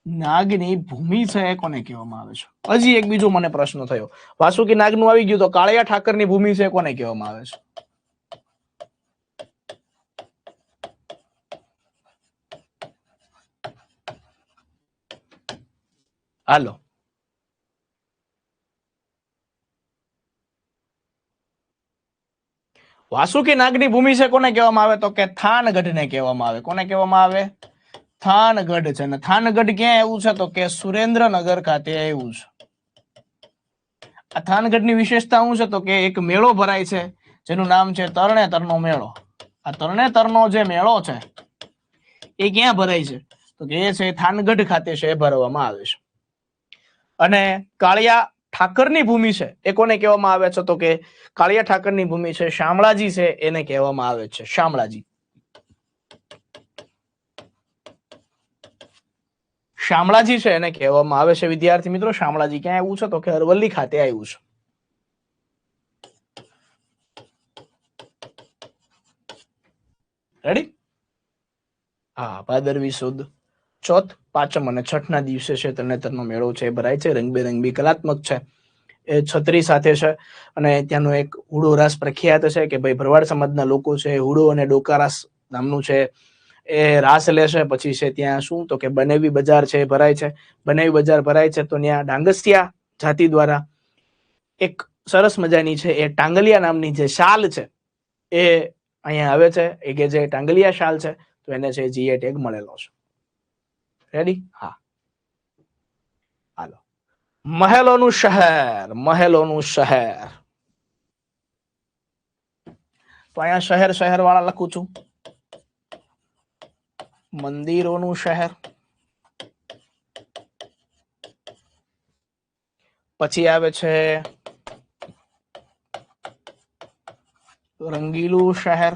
નાગની ભૂમિ છે એ કોને કહેવામાં આવે છે? હજી એક બીજો મને પ્રશ્ન થયો. વાસુકી નાગનું આવી ગયું તો કાળિયા ઠાકરની ભૂમિ છે કોને કહેવામાં આવે છે? હાલો, વાસુકી નાગની ભૂમિ છે કોને કહેવામાં આવે? તો કે થાનગઢને કહેવામાં આવે. કોને કહેવામાં આવે? થાનગઢ છે. ને થાનગઢ ક્યાં આવ્યું છે? તો કે સુરેન્દ્રનગર ખાતે આવ્યું છે. આ થાનગઢની વિશેષતા શું છે? તો કે એક મેળો ભરાય છે જેનું નામ છે તરણેતરનો મેળો. આ તરણેતરનો જે મેળો છે એ ક્યાં ભરાય છે? તો કે એ છે થાનગઢ ખાતે છે ભરવામાં આવે છે. અને કાળિયા ઠાકરની ભૂમિ છે એ કોને કહેવામાં આવે છે? તો કે કાળિયા ઠાકરની ભૂમિ છે શામળાજી છે એને કહેવામાં આવે છે. શામળાજી. શામળાજી છે એને કહેવામાં આવે છે વિદ્યાર્થી મિત્રો. શામળાજી ક્યાં આવ્યું છે? તો કે અરવલ્લી ખાતે આવ્યું છે. રેડી? હા, ભાદરવી સુદ ચોથ, પાંચમ અને છઠ ના દિવસે છે તરણેતરનો મેળો છે ભરાય છે. રંગબેરંગી કલાત્મક છે, એ છત્રી સાથે છે. અને ત્યાંનો એક હુડો રાસ પ્રખ્યાત છે કે ભાઈ ભરવાડ સમાજના લોકો છે હુડો અને ડોકારાસ નામનું છે એ રાસ લે છે. પછી છે ત્યાં શું? તો કે બનેવી બજાર છે ભરાય છે. બનેવી બજાર ભરાય છે તો ત્યાં ડાંગસિયા જાતિ દ્વારા એક સરસ મજાની છે એ ટાંગલિયા નામની જે શાલ છે એ અહીંયા આવે છે. એ કે જે ટાંગલિયા શાલ છે તો એને છે જીએ ટેગ મળેલો છે. રેડી? હા, હાલો. મહેલોનું શહેર, મહેલોનું શહેર. તો અહીંયા શહેર વાળા લખું છું. મંદિરોનું શહેર. પછી આવે છે રંગીલું શહેર.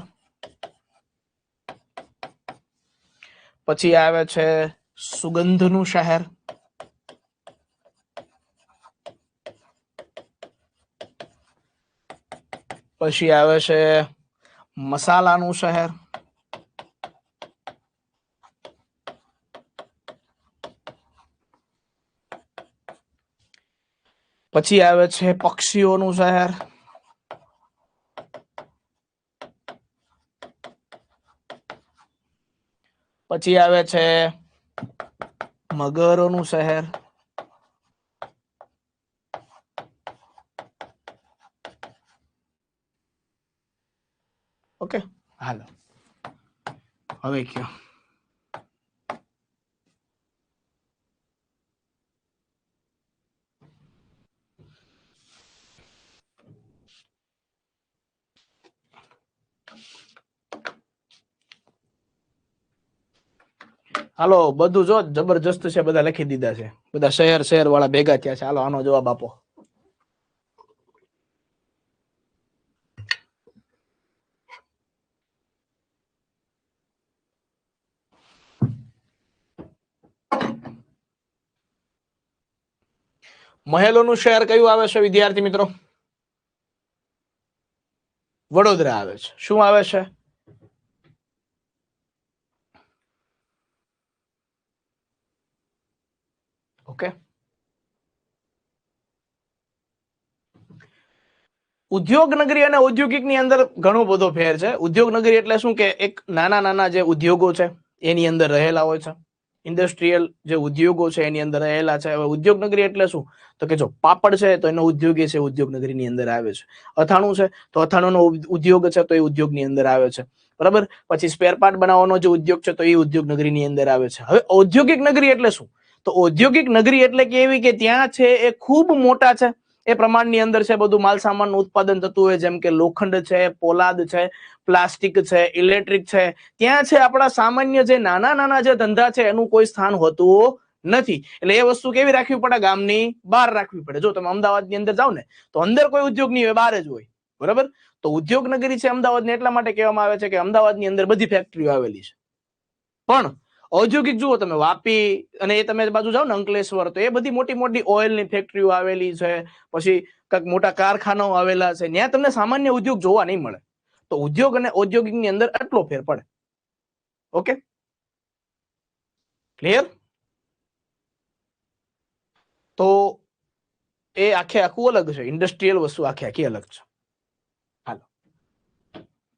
પછી આવે છે સુગંધનું શહેર. પછી આવે છે મસાલાનું શહેર. પછી આવે છે પક્ષીઓનું શહેર. પછી આવે છે મગરોનું શહેર. ઓકે, હાલો હવે કયો. હાલો બધું જો જબરજસ્ત છે, બધા લખી દીધા છે, બધા શહેર વાળા ભેગા થયા છે. હાલો આનો જવાબ આપો. મહેલોનું શહેર કયું આવે છે વિદ્યાર્થી મિત્રો? વડોદરા આવે છે. શું આવે છે? ઓકે, ઉદ્યોગ નગરી અને ઔદ્યોગિક ની અંદર ઘણો બધો ફેર છે. ઉદ્યોગ નગરી એટલે શું કે એક નાના નાના જે ઉદ્યોગો છે એની અંદર રહેલા હોય છે, ઇન્ડસ્ટ્રીયલ જે ઉદ્યોગો છે એની અંદર રહેલા છે. હવે ઉદ્યોગ નગરી એટલે શું? તો કે જો પાપડ છે તો એનો ઉદ્યોગ છે ઉદ્યોગ નગરી ની અંદર આવે છે. અથાણું છે તો અથાણુંનો ઉદ્યોગ છે તો એ ઉદ્યોગ ની અંદર આવે છે. બરાબર. પછી સ્પેર પાર્ટ બનાવવાનો જે ઉદ્યોગ છે તો એ ઉદ્યોગ નગરી ની અંદર આવે છે. હવે ઔદ્યોગિક નગરી એટલે શું? તો ઔદ્યોગિક નગરી એટલે કે એવી કે ત્યાં છે એ ખૂબ મોટા છે, એ પ્રમાણની અંદર છે બધું માલ સામાનનું ઉત્પાદન થતું હોય, જેમ કે લોખંડ છે, પોલાદ છે, પ્લાસ્ટિક છે, ઇલેક્ટ્રિક છે. ત્યાં છે આપણા સામાન્ય જે નાના નાના જે ધંધા છે એનું કોઈ સ્થાન હોતું નથી. એટલે એ વસ્તુ કેવી રાખવી પડે? ગામની બહાર રાખવી પડે. જો તમે અમદાવાદની અંદર જાઓ ને તો અંદર કોઈ ઉદ્યોગ નહીં હોય, બહાર જ હોય. બરાબર. તો ઉદ્યોગ નગરી છે અમદાવાદને એટલા માટે કહેવામાં આવે છે કે અમદાવાદની અંદર બધી ફેક્ટરીઓ આવેલી છે. પણ ઔદ્યોગિક જુઓ તમે વાપી અને એ તમે બાજુ જાઓ ને અંકલેશ્વર, તો એ બધી મોટી મોટી ઓઇલની ફેક્ટરીઓ આવેલી છે, પછી કંઈક મોટા કારખાનાઓ આવેલા છે. ત્યાં તમને સામાન્ય ઉદ્યોગ જોવા નહીં મળે. તો ઉદ્યોગ અને ઔદ્યોગિક ની અંદર આટલો ફેર પડે. Okay, clear? તો એ આખે આખું અલગ છે, ઇન્ડસ્ટ્રીયલ વસ્તુ આખે આખી અલગ છે. હાલો,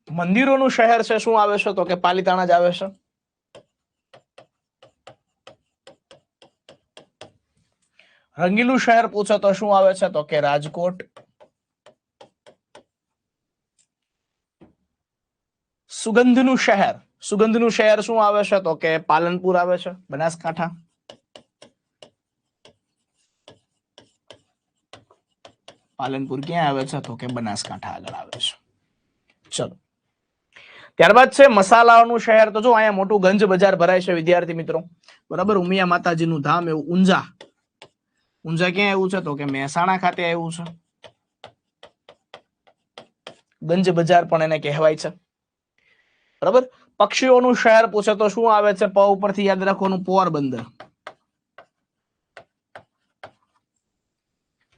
મંદિરોનું શહેર છે શું આવે છે? તો કે પાલીતાણા જ આવે છે. રંગીલું શહેર પૂછો તો શું આવે છે? તો કે રાજકોટ. સુગંધનું શહેર, સુગંધનું શહેર શું આવે છે? તો કે પાલનપુર આવે છે, બનાસકાંઠા. પાલનપુર ક્યાં આવે છે? તો કે બનાસકાંઠા આગળ આવે છે. ચલો, ત્યારબાદ છે મસાલાઓનું શહેર. તો જો અહીંયા મોટું ગંજ બજાર ભરાય છે વિદ્યાર્થી મિત્રો. બરાબર. ઉમિયા માતાજીનું ધામ એવું ઊંઝા. ઊંઝા ક્યાં આવ્યું છે? તો કે મહેસાણા ખાતે આવ્યું છે. ગંજ બજાર પણ એને કહેવાય છે. બરાબર. પક્ષીઓનું શહેર પૂછે તો શું આવે છે? પ ઉપરથી યાદ રાખવાનું પોરબંદર.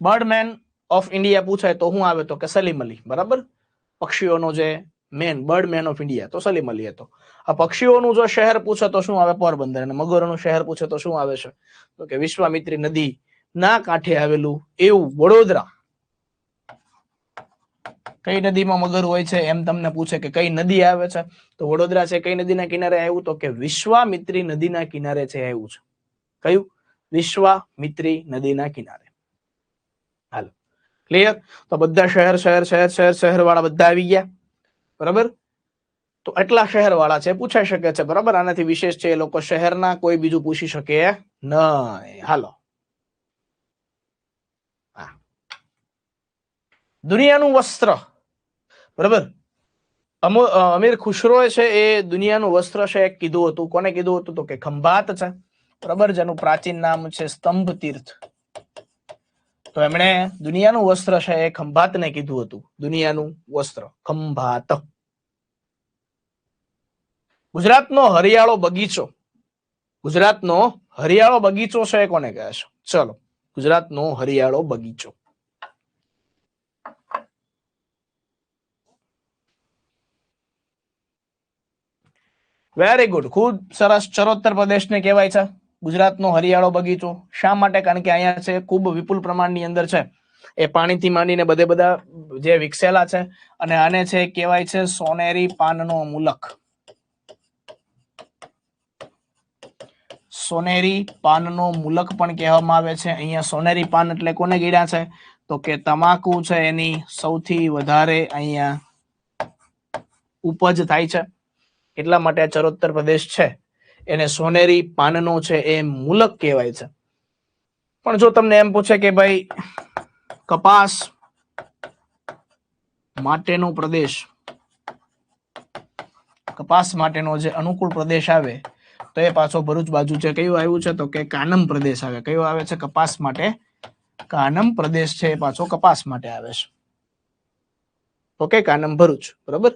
બર્ડમેન ઓફ ઇન્ડિયા પૂછાય તો શું આવે? તો કે સલીમ અલી. બરાબર. પક્ષીઓનો જે બર્ડમેન ઓફ ઇન્ડિયા તો સલીમ અલી હતો. આ પક્ષીઓનું જો શહેર પૂછે તો શું આવે? પોરબંદર. અને મગરોનું શહેર પૂછે તો શું આવે છે? તો કે વિશ્વામિત્રી નદી ના કાંઠે આવેલું એવું વડોદરા. કઈ નદીમાં મગર હોય છે એમ તમને પૂછે કે કઈ નદી આવે છે, તો વડોદરા છે કઈ નદીના કિનારે આવ્યું? તો કે વિશ્વામિત્રી નદીના કિનારે છે આવ્યું છે. કયું? વિશ્વામિત્રી નદીના કિનારે. હાલો, ક્લિયર? તો બધા શહેર વાળા બધા આવી ગયા. બરાબર. તો એટલા શહેર વાળા છે, પૂછાઈ શકે છે. બરાબર. આનાથી વિશેષ છે એ લોકો શહેરના, કોઈ બીજું પૂછી શકે નહીં. હાલો, દુનિયાનું વસ્ત્ર. બરાબર. અમીર ખુશરો છે એ દુનિયાનું વસ્ત્ર છે એક કીધું હતું. કોને કીધું હતું? તો કે ખંભાત છે. બરાબર. જેનું પ્રાચીન નામ છે સ્તંભ તીર્થ. તો એમણે દુનિયાનું વસ્ત્ર છે એ ખંભાતને કીધું હતું. દુનિયાનું વસ્ત્ર ખંભાત. ગુજરાતનો હરિયાળો બગીચો. ગુજરાતનો હરિયાળો બગીચો છે એ કોને કહે છે? ચલો, ગુજરાતનો હરિયાળો બગીચો. Very good. ખૂબ સરસ. ચરોતર પ્રદેશને કહેવાય છે ગુજરાતનો હરિયાળો બગીચો. શા માટે? કારણ કે અહીંયા છે ખૂબ વિપુલ પ્રમાણની અંદર છે એ પાણીથી માંડીને બધા જે વિકસેલા છે. અને આને છે કહેવાય છે સોનેરી પાનનો મુલક. સોનેરી પાનનો મુલક પણ કહેવામાં આવે છે. અહીંયા સોનેરી પાન એટલે કોને ગીડ્યા છે? તો કે તમાકુ છે એની સૌથી વધારે અહીંયા ઉપજ થાય છે, એટલા માટે આ ચરોતર પ્રદેશ છે એને સોનેરી પાનનો છે એ મુલક કહેવાય છે. પણ જો તમને એમ પૂછે કે ભાઈ કપાસ માટેનો પ્રદેશ, કપાસ માટેનો જે અનુકૂળ પ્રદેશ આવે તો એ પાછો ભરૂચ બાજુ છે. કયું આવ્યું છે તો કે કાનમ પ્રદેશ આવે. કયો આવે છે? કપાસ માટે કાનમ પ્રદેશ છે એ પાછો કપાસ માટે આવે છે. ઓકે, કાનમ ભરૂચ, બરોબર.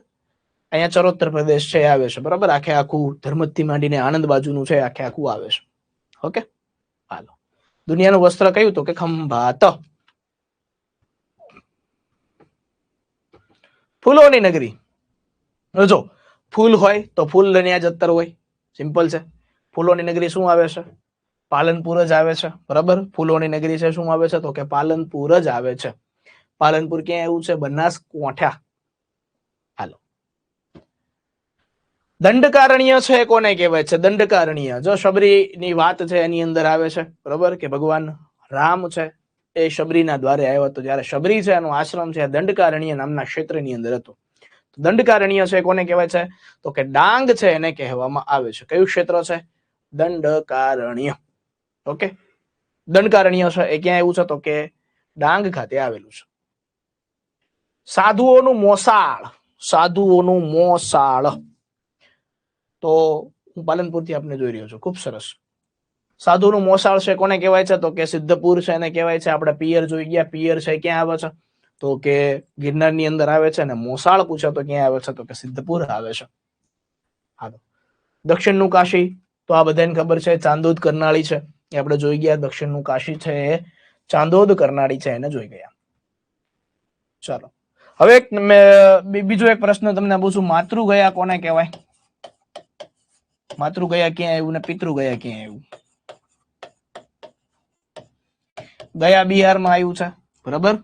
અહીંયા ચરોતર પ્રદેશ છે એ આવે છે, બરોબર. આખે આખું ધર્મથી માંડીને આણંદ બાજુનું છે આખે આખું આવે છે. ઓકે, હાલો. દુનિયાનું વસ્ત્ર કયું તો કે ખંભાત. ફૂલોની નગરી. જો ફૂલ હોય તો ફૂલ લઈને જતર હોય, સિમ્પલ છે. ફૂલોની નગરી શું આવે છે? પાલનપુર જ આવે છે, બરાબર. ફૂલોની નગરી છે શું આવે છે તો કે પાલનપુર જ આવે છે. પાલનપુર ક્યાં આવ્યું છે? બનાસકાંઠા. હાલો. દંડકારણ્ય છે કોને કહેવાય છે? દંડકારણ્ય જો શબરીની વાત છે એની અંદર આવે છે, બરોબર, કે ભગવાન રામ છે એ શબરીના દ્વારે આવ્યો હતો. જ્યારે શબરી છે એનો આશ્રમ છે દંડકારણ્ય નામના ક્ષેત્રની અંદર હતો. દંડકારણ્ય છે કોને કહેવાય છે તો કે ડાંગ છે એને કહેવામાં આવે છે. કયું ક્ષેત્ર છે? દંડકારણ્ય. ઓકે, દંડકારણ્ય છે એ ક્યાં આવ્યું છે તો કે ડાંગ ખાતે આવેલું છે. સાધુઓનું મોસાળ, સાધુઓનું મોસાળ તો હું પાલનપુરથી આપને જોઈ રહ્યો છું. ખૂબ સરસ. સાધુનું મોસાળ છે કોને કહેવાય છે તો કે સિદ્ધપુર છે એને કહેવાય છે. આપણે પિયર જોઈ ગયા. પિયર છે ક્યાં આવે છે તો કે ગિરનારની અંદર આવે છે. અને મોસાળ પૂછે તો ક્યાં આવે છે તો કે સિદ્ધપુર આવે છે. હાલો. દક્ષિણનું કાશી તો આ બધાને ખબર છે, ચાંદોદ કરનાળી છે એ આપણે જોઈ ગયા. દક્ષિણનું કાશી છે એ ચાંદોદ કરનાળી છે એને જોઈ ગયા. ચાલો, હવે બીજો એક પ્રશ્ન તમને પૂછું. માતૃ ગયા કોને કહેવાય? માતૃ ગયા ક્યાં આવ્યું ને પિતૃ ગયા ક્યાં આવ્યું? ગયા બિહારમાં આવ્યું છે, બરાબર.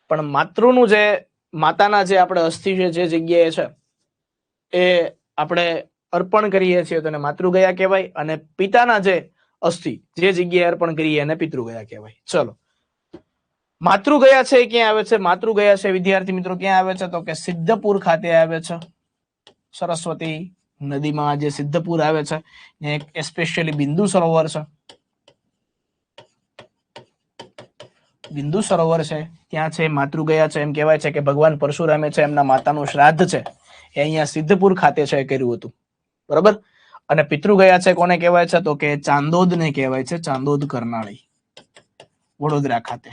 પણ માતૃનું જે માતાના જે આપણે અસ્થિ છે જે જગ્યાએ છે એ આપણે અર્પણ કરીએ છીએ તો એને માતૃ ગયા કહેવાય. અને પિતાના જે અસ્થિ જે જગ્યાએ અર્પણ કરીએ એને પિતૃ ગયા કહેવાય. ચલો, માતૃ ગયા છે ક્યાં આવે છે? માતૃ ગયા છે વિદ્યાર્થી મિત્રો ક્યાં આવે છે તો કે સિદ્ધપુર ખાતે આવે છે. સરસ્વતી નદીમાં જે સિદ્ધપુર આવે છે સ્પેશિયલી બિંદુ સરોવર છે. બિંદુ સરોવર છે ત્યાં છે માતૃ ગયા છે. એમ કહેવાય છે કે ભગવાન પરશુરામે છે એમના માતાનું શ્રાદ્ધ છે એ અહીંયા સિદ્ધપુર ખાતે છે કર્યું હતું, બરાબર. અને પિતૃ ગયા છે કોને કહેવાય છે તો કે ચાંદોદ ને કહેવાય છે. ચાંદોદ કરનાળી વડોદરા ખાતે.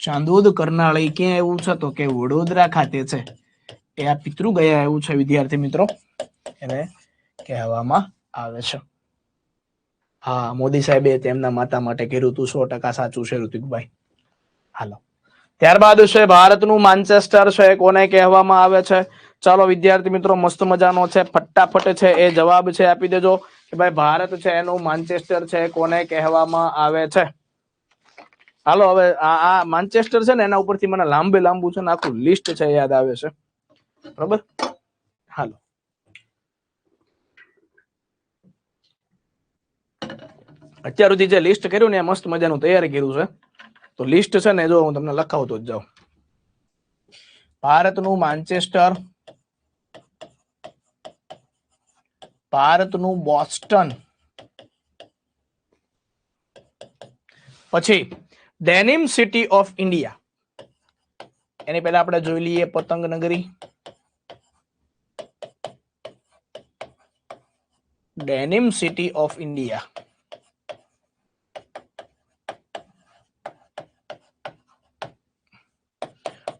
ચાંદોદ કરનાળી ક્યાં એવું છે તો કે વડોદરા ખાતે છે. એ આ પિતૃ ગયા એવું છે વિદ્યાર્થી મિત્રો એને કહેવામાં આવે છે. હા, મોદી સાહેબે તેમના માતા માટે કર્યું હતું. 100% સાચું છે ઋતિકભાઈ. હાલો, ત્યારબાદ છે ભારતનું માન્ચેસ્ટર છે કોને કહેવામાં આવે છે? ચાલો વિદ્યાર્થી મિત્રો, મસ્ત મજાનો છે, ફટાફટ છે એ જવાબ છે આપી દેજો કે ભાઈ ભારત છે એનું માન્ચેસ્ટર છે કોને કહેવામાં આવે છે. હાલો, હવે આ માન્ચેસ્ટર છે ને એના ઉપરથી મને લાંબુ છે ને આખું લિસ્ટ છે યાદ આવે છે, બરોબર. હાલો, અત્યાર સુધી જે લિસ્ટ કર્યું ને એ મસ્ત મજાનું તૈયાર કર્યું છે. તો લિસ્ટ છે ને જો હું તમને લખાવતો જ જાઉં. ભારતનું માન્ચેસ્ટર, ભારતનું બોસ્ટન, પછી ડેનિમ સિટી ઓફ ઇન્ડિયા. એની પહેલા આપણે જોઈ લઈએ પતંગ નગરી. Denim city of India.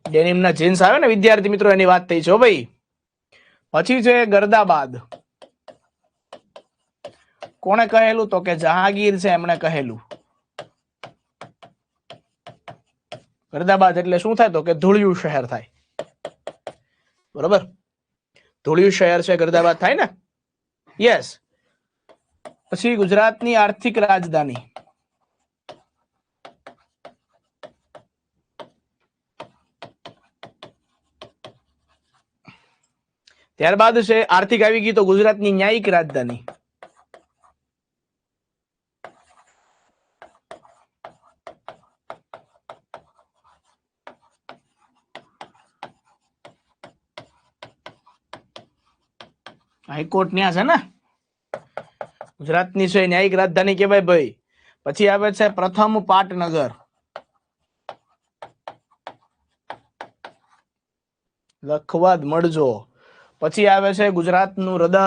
ડેનિમના જીન્સ આવે ને વિદ્યાર્થી મિત્રો એની વાત થઈ છે ભાઈ. પછી છે ગરદાબાદ. કોણે કહેલું તો કે જહાંગીર છે એમણે કહેલું. ગરદાબાદ એટલે શું થાય તો કે ધૂળિયું શહેર થાય, બરોબર. ધૂળિયું શહેર છે ગરદાબાદ થાય ને, યસ. પછી ગુજરાતની આર્થિક રાજધાની. ત્યારબાદ છે આર્થિક આવી ગઈ તો ગુજરાતની ન્યાયિક રાજધાની. હાઈકોર્ટ ન્યા છે ને, ગુજરાતની છે ન્યાયિક રાજધાની કહેવાય ભાઈ. પછી આવે છે પ્રથમ પાટનગર, લખવાદ મળજો. પછી આવે છે ગુજરાતનું હૃદય,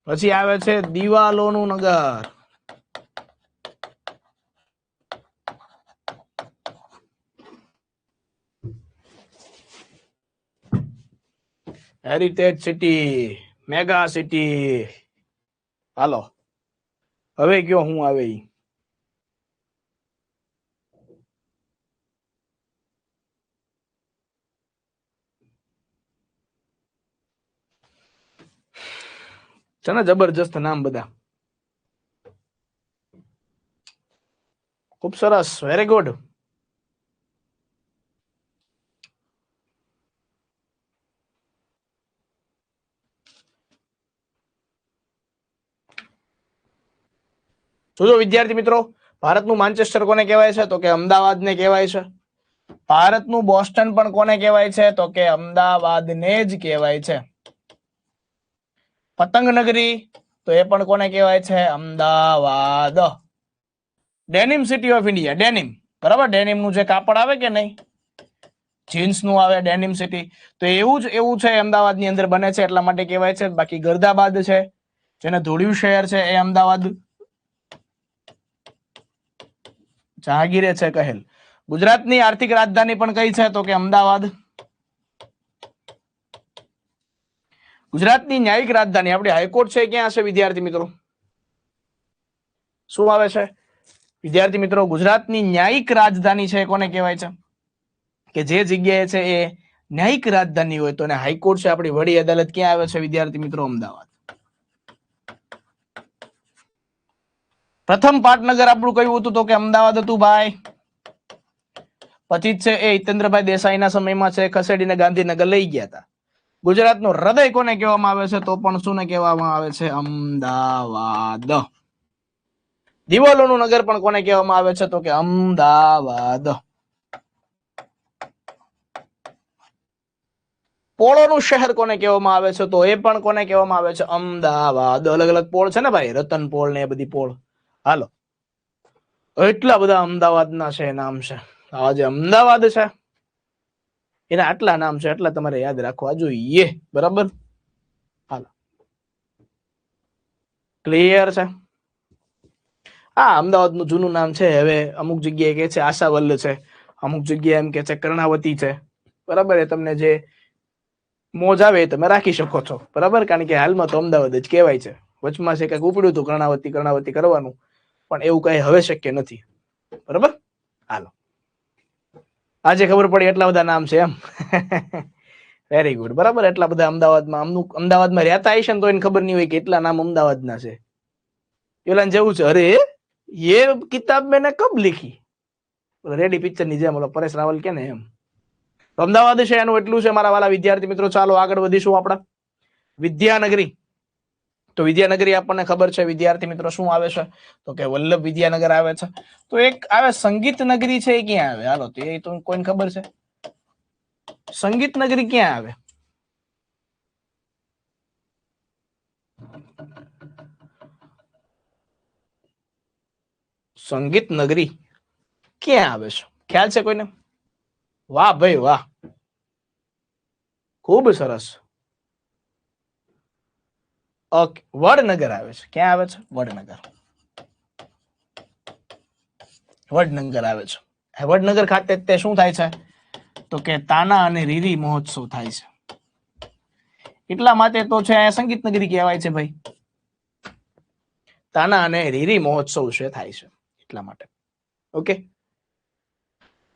પછી આવે છે દિવાલોનું નગર, હેરિટેજ સિટી, મેગા સિટી. હાલો હવે કયો હું આવે ઈ. છે ને જબરજસ્ત નામ બધા, ખૂબ સરસ, વેરી ગુડ. જોજો વિદ્યાર્થી મિત્રો, ભારતનું માન્ચેસ્ટર કોને કહેવાય છે? તો કે અમદાવાદને કહેવાય છે. ભારતનું બોસ્ટન પણ કોને કહેવાય છે? તો કે અમદાવાદને જ કહેવાય છે. પતંગ નગરી, તો એ પણ કોને કહેવાય છે? Ahmedabad. Denim city of India, denim, બરાબર, ડેનિમ નું જે કાપડ આવે કે નહીં, જીન્સ નું આવે ડેનિમ સિટી, તો એવું છે અમદાવાદની અંદર બને છે એટલા માટે કહેવાય છે. બાકી ગર્દાબાદ છે, જેને ધોળિયું શહેર છે, એ અમદાવાદ જહાંગીરે છે કહેલ. ગુજરાતની આર્થિક રાજધાની પણ કઈ છે? તો કે અમદાવાદ. ગુજરાતની ન્યાયિક રાજધાની આપણી હાઈકોર્ટ છે ક્યાં હશે વિદ્યાર્થી મિત્રો? શું આવે છે વિદ્યાર્થી મિત્રો? ગુજરાતની ન્યાયિક રાજધાની છે કોને કહેવાય છે? કે જે જગ્યાએ છે એ ન્યાયિક રાજધાની હોય તો એને હાઈકોર્ટ છે. આપણી વડી અદાલત ક્યાં આવે છે વિદ્યાર્થી મિત્રો? અમદાવાદ. પ્રથમ પાટનગર આપણું કયું હતું? તો કે અમદાવાદ હતું ભાઈ. પછી જ છે એ હિતેન્દ્રભાઈ દેસાઈના સમયમાં છે ખસેડીને ગાંધીનગર લઈ ગયા હતા. ગુજરાતનું હૃદય કોને કહેવામાં આવે છે? તો પણ શું ને કહેવામાં આવે છે? અમદાવાદ. દિવાલોનું નગર પણ કોને કહેવામાં આવે છે? તો કે અમદાવાદ. પોળોનું શહેર કોને કહેવામાં આવે છે? તો એ પણ કોને કહેવામાં આવે છે? અમદાવાદ. અલગ અલગ પોળ છે ને ભાઈ, રતન પોળ ને એ બધી પોળ. હાલો, એટલા બધા અમદાવાદના છે નામ છે. આ જે અમદાવાદ છે એના આટલા નામ છે, એટલા તમારે યાદ રાખવા જોઈએ, બરાબર? હાલો, ક્લિયર છે? હા, અમદાવાદનું જૂનું નામ છે, હવે અમુક જગ્યાએ કે છે આશાવલ્લ છે, અમુક જગ્યાએ એમ કે છે કર્ણાવતી છે, બરાબર? એ તમને જે મોજ આવે એ તમે રાખી શકો છો, બરાબર? કારણ કે હાલમાં તો અમદાવાદ જ કહેવાય છે. વચમાં છે કંઈક ઉપડ્યું હતું કર્ણાવતી કરવાનું, પણ એવું કઈ હવે શક્ય નથી, બરાબર? હાલો, આજે ખબર પડી એટલા બધા નામ છે એમ. વેરી ગુડ, બરાબર? એટલા બધા અમદાવાદમાં રહેતા હશે ને તો એને ખબર નહીં હોય કે એટલા નામ અમદાવાદના છે. પેલા જેવું છે, અરે ये किताब मैंने कब लिखी, રેડી પિક્ચર ની જેમ, પરેશ રાવલ કે ને એમ. અમદાવાદ છે એનું એટલું છે મારા વાલા વિદ્યાર્થી મિત્રો. ચાલો આગળ વધીશું. આપણા વિદ્યાનગરી, તો વિદ્યાનગરી આપણને ખબર છે વિદ્યાર્થી મિત્રો શું આવે છે? તો કે વલ્લભ વિદ્યાનગર આવે છે. તો એક આવે સંગીત નગરી છે, એ ક્યાં આવે? હાલો, તો એ તો કોઈને ખબર છે? સંગીત નગરી ક્યાં આવે? સંગીત નગરી ક્યાં આવે છે? ખ્યાલ છે કોઈને? વાહ ભાઈ વાહ, ખૂબ સરસ. ઓકે, વડનગર આવે છે. ક્યાં આવે છે? વડનગર. વડનગર આવે છે. વડનગર ખાતે તે શું થાય છે? તો કે તાના અને રીરી મહોત્સવ થાય છે. એટલા માટે તો છે સંગીત નગરી કહેવાય છે ભાઈ. તાના અને રીરી મહોત્સવ છે થાય છે એટલા માટે. ઓકે,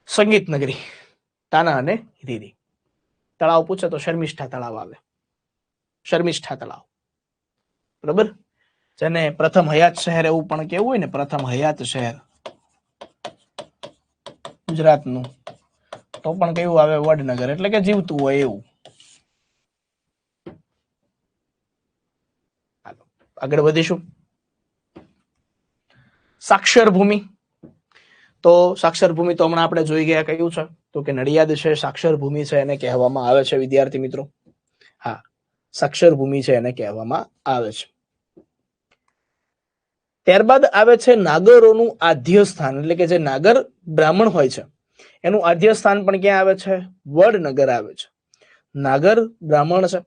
સંગીત નગરી, તાના અને રીરી. તળાવ પૂછે તો શર્મિષ્ઠા તળાવ આવે, શર્મિષ્ઠા તળાવ, બરાબર? જેને પ્રથમ હયાત શહેર એવું પણ કેવું હોય ને, પ્રથમ હયાત શહેર ગુજરાતનું, તો પણ કેવું આવે? વડનગર, એટલે કે જીવતું હોય એવું. આગળ વધીશું. સાક્ષર ભૂમિ, તો સાક્ષર ભૂમિ તો હમણાં આપણે જોઈ ગયા, કયું છે તો કે નડિયાદ છે, સાક્ષર ભૂમિ છે એને કહેવામાં આવે છે વિદ્યાર્થી મિત્રો. હા, સાક્ષર ભૂમિ છે એને કહેવામાં આવે છે. ત્યારબાદ આવે છે નાગરોનું આદ્ય સ્થાન, એટલે કે જે નાગર બ્રાહ્મણ હોય છે એનું આદ્ય સ્થાન પણ ક્યાં આવે છે? વડનગર આવે છે. નાગર બ્રાહ્મણ છે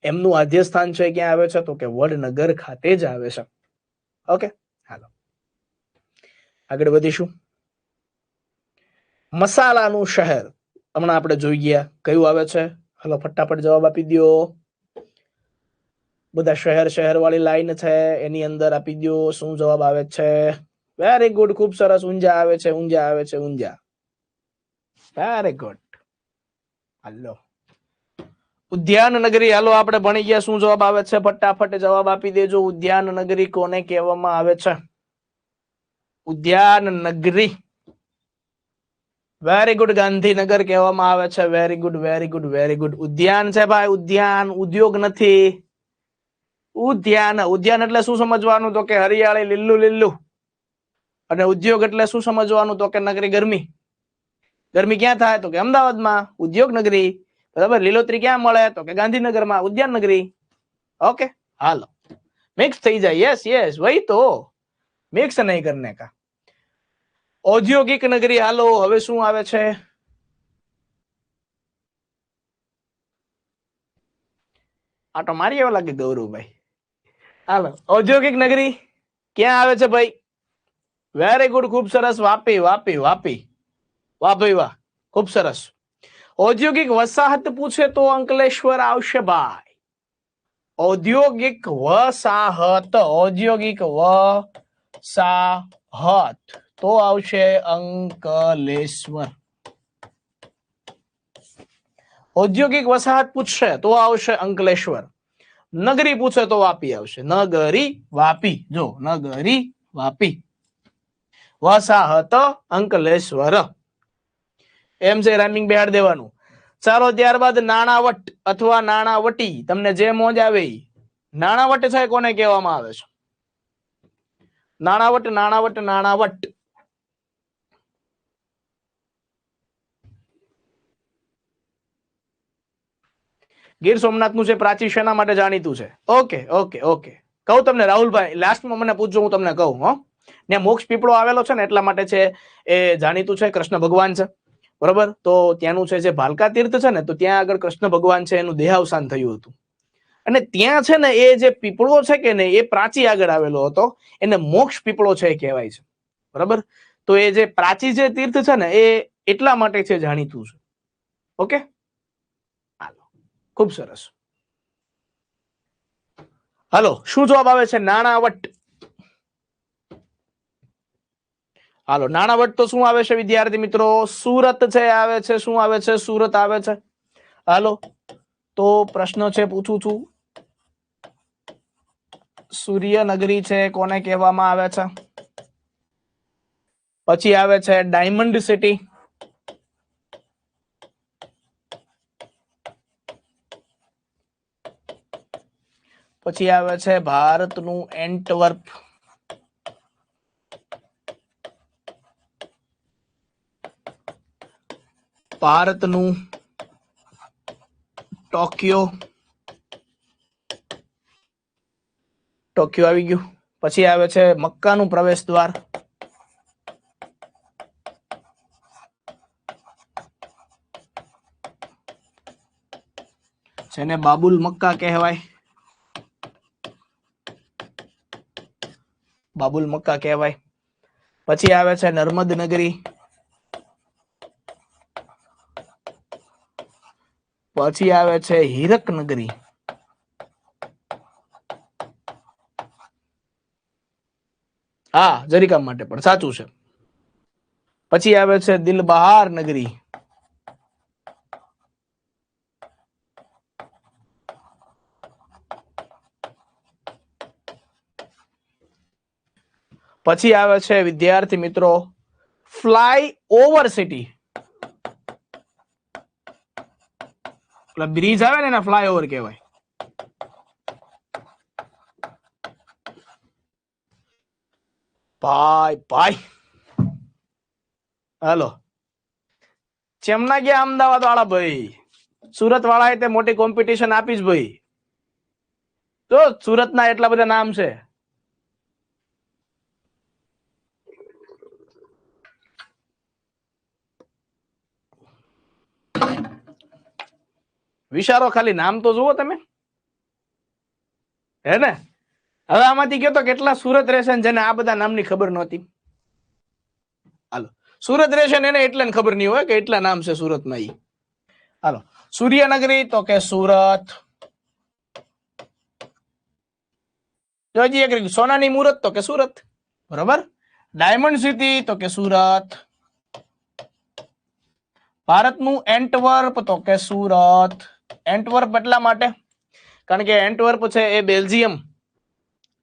એમનું આદ્ય સ્થાન છે ક્યાં આવે છે તો કે વડનગર ખાતે જ આવે છે. ઓકે, હાલો આગળ વધીશું. મસાલાનું શહેર હમણાં આપણે જોઈ ગયા, કયું આવે છે? હલો ફટાફટ જવાબ આપી દો. બધા શહેર શહેર વાળી લાઈન છે એની અંદર આપી દો શું જવાબ આવે છે. વેરી ગુડ, ખૂબ સરસ. ઊંઝા આવે છે, ઊંઝા આવે છે, ઊંઝા. Very good. હાલો ઉદ્યાન નગરી, હાલો આપણે ભણી ગયા, શું જવાબ આવે છે? ફટાફટ જવાબ આપી દેજો. ઉદ્યાન નગરી કોને કહેવામાં આવે છે? ઉદ્યાન નગરી. વેરી ગુડ, ગાંધીનગર કહેવામાં આવે છે. Very good, very good, very good. ઉદ્યાન છે ભાઈ, ઉદ્યાન, ઉદ્યોગ નથી. ઉદ્યાન, ઉદ્યાન એટલે શું સમજવાનું તો કે હરિયાળી, લીલું લીલું. અને ઉદ્યોગ એટલે શું સમજવાનું તો કે નગરી, ગરમી. ગરમી ક્યાં થાય તો કે અમદાવાદમાં, ઉદ્યોગ નગરી. બરાબર, લીલોતરી ક્યાં મળે તો કે ગાંધીનગરમાં, ઉદ્યાન નગરી. ઓકે, હાલો મિક્સ થઈ જાય. યસ યસ, વહી તો મિક્સ નહીં કરને કા. ઔદ્યોગિક નગરી, હાલો હવે શું આવે છે? આટો મારી એવા લાગે ગૌરવભાઈ. હાલો ઔદ્યોગિક નગરી ક્યાં આવે છે ભાઈ? વેરી ગુડ, ખૂબ સરસ. વાપી, વાપી, વાપી. વાહ ભાઈ વાહ, ખૂબ સરસ. ઔદ્યોગિક વસાહત પૂછે તો અંકલેશ્વર આવશે ભાઈ. ઔદ્યોગિક વસાહત, ઔદ્યોગિક વસાહત તો આવશે અંકલેશ્વર. ઔદ્યોગિક વસાહત પૂછશે તો આવશે અંકલેશ્વર. નગરી પૂછે તો વાપી આવશે. નગરી વાપી, જો નગરી વાપી. વસાહત અંકલેશ્વર. એમ છે, રાઇમિંગ બેહાડ દેવાનું. ચાલો ત્યારબાદ નાણાવટ અથવા નાણાવટી, તમને જે મોજ આવે. નાણાવટ છે કોને કહેવામાં આવે છે? નાણાવટ, નાણાવટ, નાણાવટ. ગીર સોમનાથ નું છે, પ્રાચી શેના માટે જાણીતું છે? ઓકે ઓકે ઓકે, કહું તમને રાહુલભાઈ, લાસ્ટમાં મને પૂછજો, હું તમને કહું. હો ને મોક્ષ પીપળો આવેલો છે ને એટલા માટે છે એ જાણીતું છે. કૃષ્ણ ભગવાન છે, બરોબર. તો ત્યાંનું છે જે ભાલકા તીર્થ છે ને, તો ત્યાં આગળ કૃષ્ણ ભગવાન છે એનું દેહાવસાન થયું હતું. અને ત્યાં છે ને એ જે પીપળો છે કે ને એ પ્રાચી આગળ આવેલો હતો, એને મોક્ષ પીપળો છે કહેવાય છે. બરાબર, તો એ જે પ્રાચી જે તીર્થ છે ને એ એટલા માટે છે જાણીતું છે. ઓકે, ખૂબ સરસ. હાલો શું જવાબ આવે છે? નાણાવટ. હાલો નાણાવટ તો શું આવે છે વિદ્યાર્થી મિત્રો? સુરત છે આવે છે. શું આવે છે? સુરત આવે છે. હાલો તો પ્રશ્ન છે પૂછું છું, સૂર્યનગરી છે કોને કહેવામાં આવે છે? પછી આવે છે ડાયમંડ સિટી. પછી આવે છે ભારતનું એન્ટવર્પ. ભારતનું ટોક્યો. ટોક્યો આવી ગયું. પછી આવે છે મક્કાનું પ્રવેશ દ્વાર. જેને બાબુલ મક્કા કહેવાય. બાબુલ મક્કા કહેવાય. પછી આવે છે નર્મદ નગરી. પછી આવે છે હીરક નગરી. હા, જરીકામ માટે પણ સાચું છે. પછી આવે છે દિલબહાર નગરી. પછી આવે છે વિદ્યાર્થી મિત્રો ફ્લાય ઓવર સિટી. બ્રિજ આવે ને એના ફ્લાય ઓવર કહેવાય. ભાઈ ભાઈ હાલો, ચેમના ગયા અમદાવાદ વાળા ભાઈ, સુરત વાળા તે મોટી કોમ્પિટિશન આપી જ ભાઈ. તો સુરતના એટલા બધા નામ છે. વિચારો ખાલી, નામ તો જુઓ તમે, હે ને? હવે આમાંથી કયો તો કેટલા સુરત રહેશે જેને આ બધા નામની ખબર નહોતી? હાલો, સુરત રહેશે ને એને એટલે ખબર નહીં હોય કે એટલા નામ છે સુરતમાં. ઈ હાલો, સૂર્યનગરી તો કે સુરત. જોજી એક સોનાની મુહૂર્ત તો કે સુરત, બરોબર. ડાયમંડ સિટી તો કે સુરત. ભારતનું એન્ટવર્પ તો કે સુરત. એન્ટવર્પ એટલા માટે કારણ કે એન્ટવર્પ છે એ બેલ્જિયમ,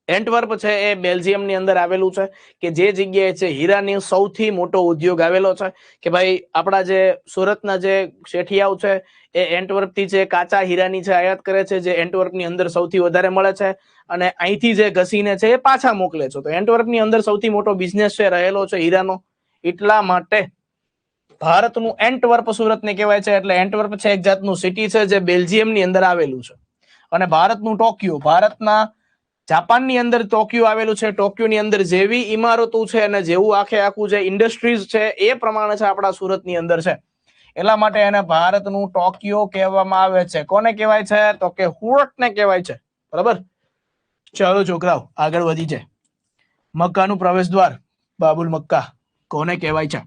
એન્ટવર્પ છે એ બેલ્જિયમ ની અંદર આવેલું છે કે જે જગ્યાએ છે હીરાની સૌથી મોટો ઉદ્યોગ આવેલો છે. કે ભાઈ આપણા જે સુરતના જે શેઠિયાઓ છે એ એન્ટવર્પ થી છે કાચા હીરાની છે આયાત કરે છે, જે એન્ટવર્પ ની અંદર સૌથી વધારે મળે છે અને અહીંથી જે ઘસીને છે એ પાછા મોકલે છે. તો એન્ટવર્પ ની અંદર સૌથી મોટો બિઝનેસ છે રહેલો છે હીરાનો. એટલા માટે ભારતનું એન્ટવર્પ સુરતને કહેવાય છે. એટલે એન્ટવર્પ છે એક જાતનું સિટી છે જે બેલ્જિયમ ની અંદર આવેલું છે. અને ભારતનું ટોક્યો, ભારતના જાપાનની અંદર ટોક્યો આવેલું છે. ટોક્યોની અંદર જેવી ઇમારતો છે અને જેવું આખે આખું જે ઇન્ડસ્ટ્રીઝ છે એ પ્રમાણે છે આપણા સુરતની અંદર છે. એટલા માટે એને ભારતનું ટોક્યો કહેવામાં આવે છે. કોને કહેવાય છે? તો કે સુરતને કહેવાય છે. બરાબર. ચાલો છોકરાઓ આગળ વધી છે. મક્કાનું પ્રવેશ દ્વાર બાબુલ મક્કા કોને કહેવાય છે?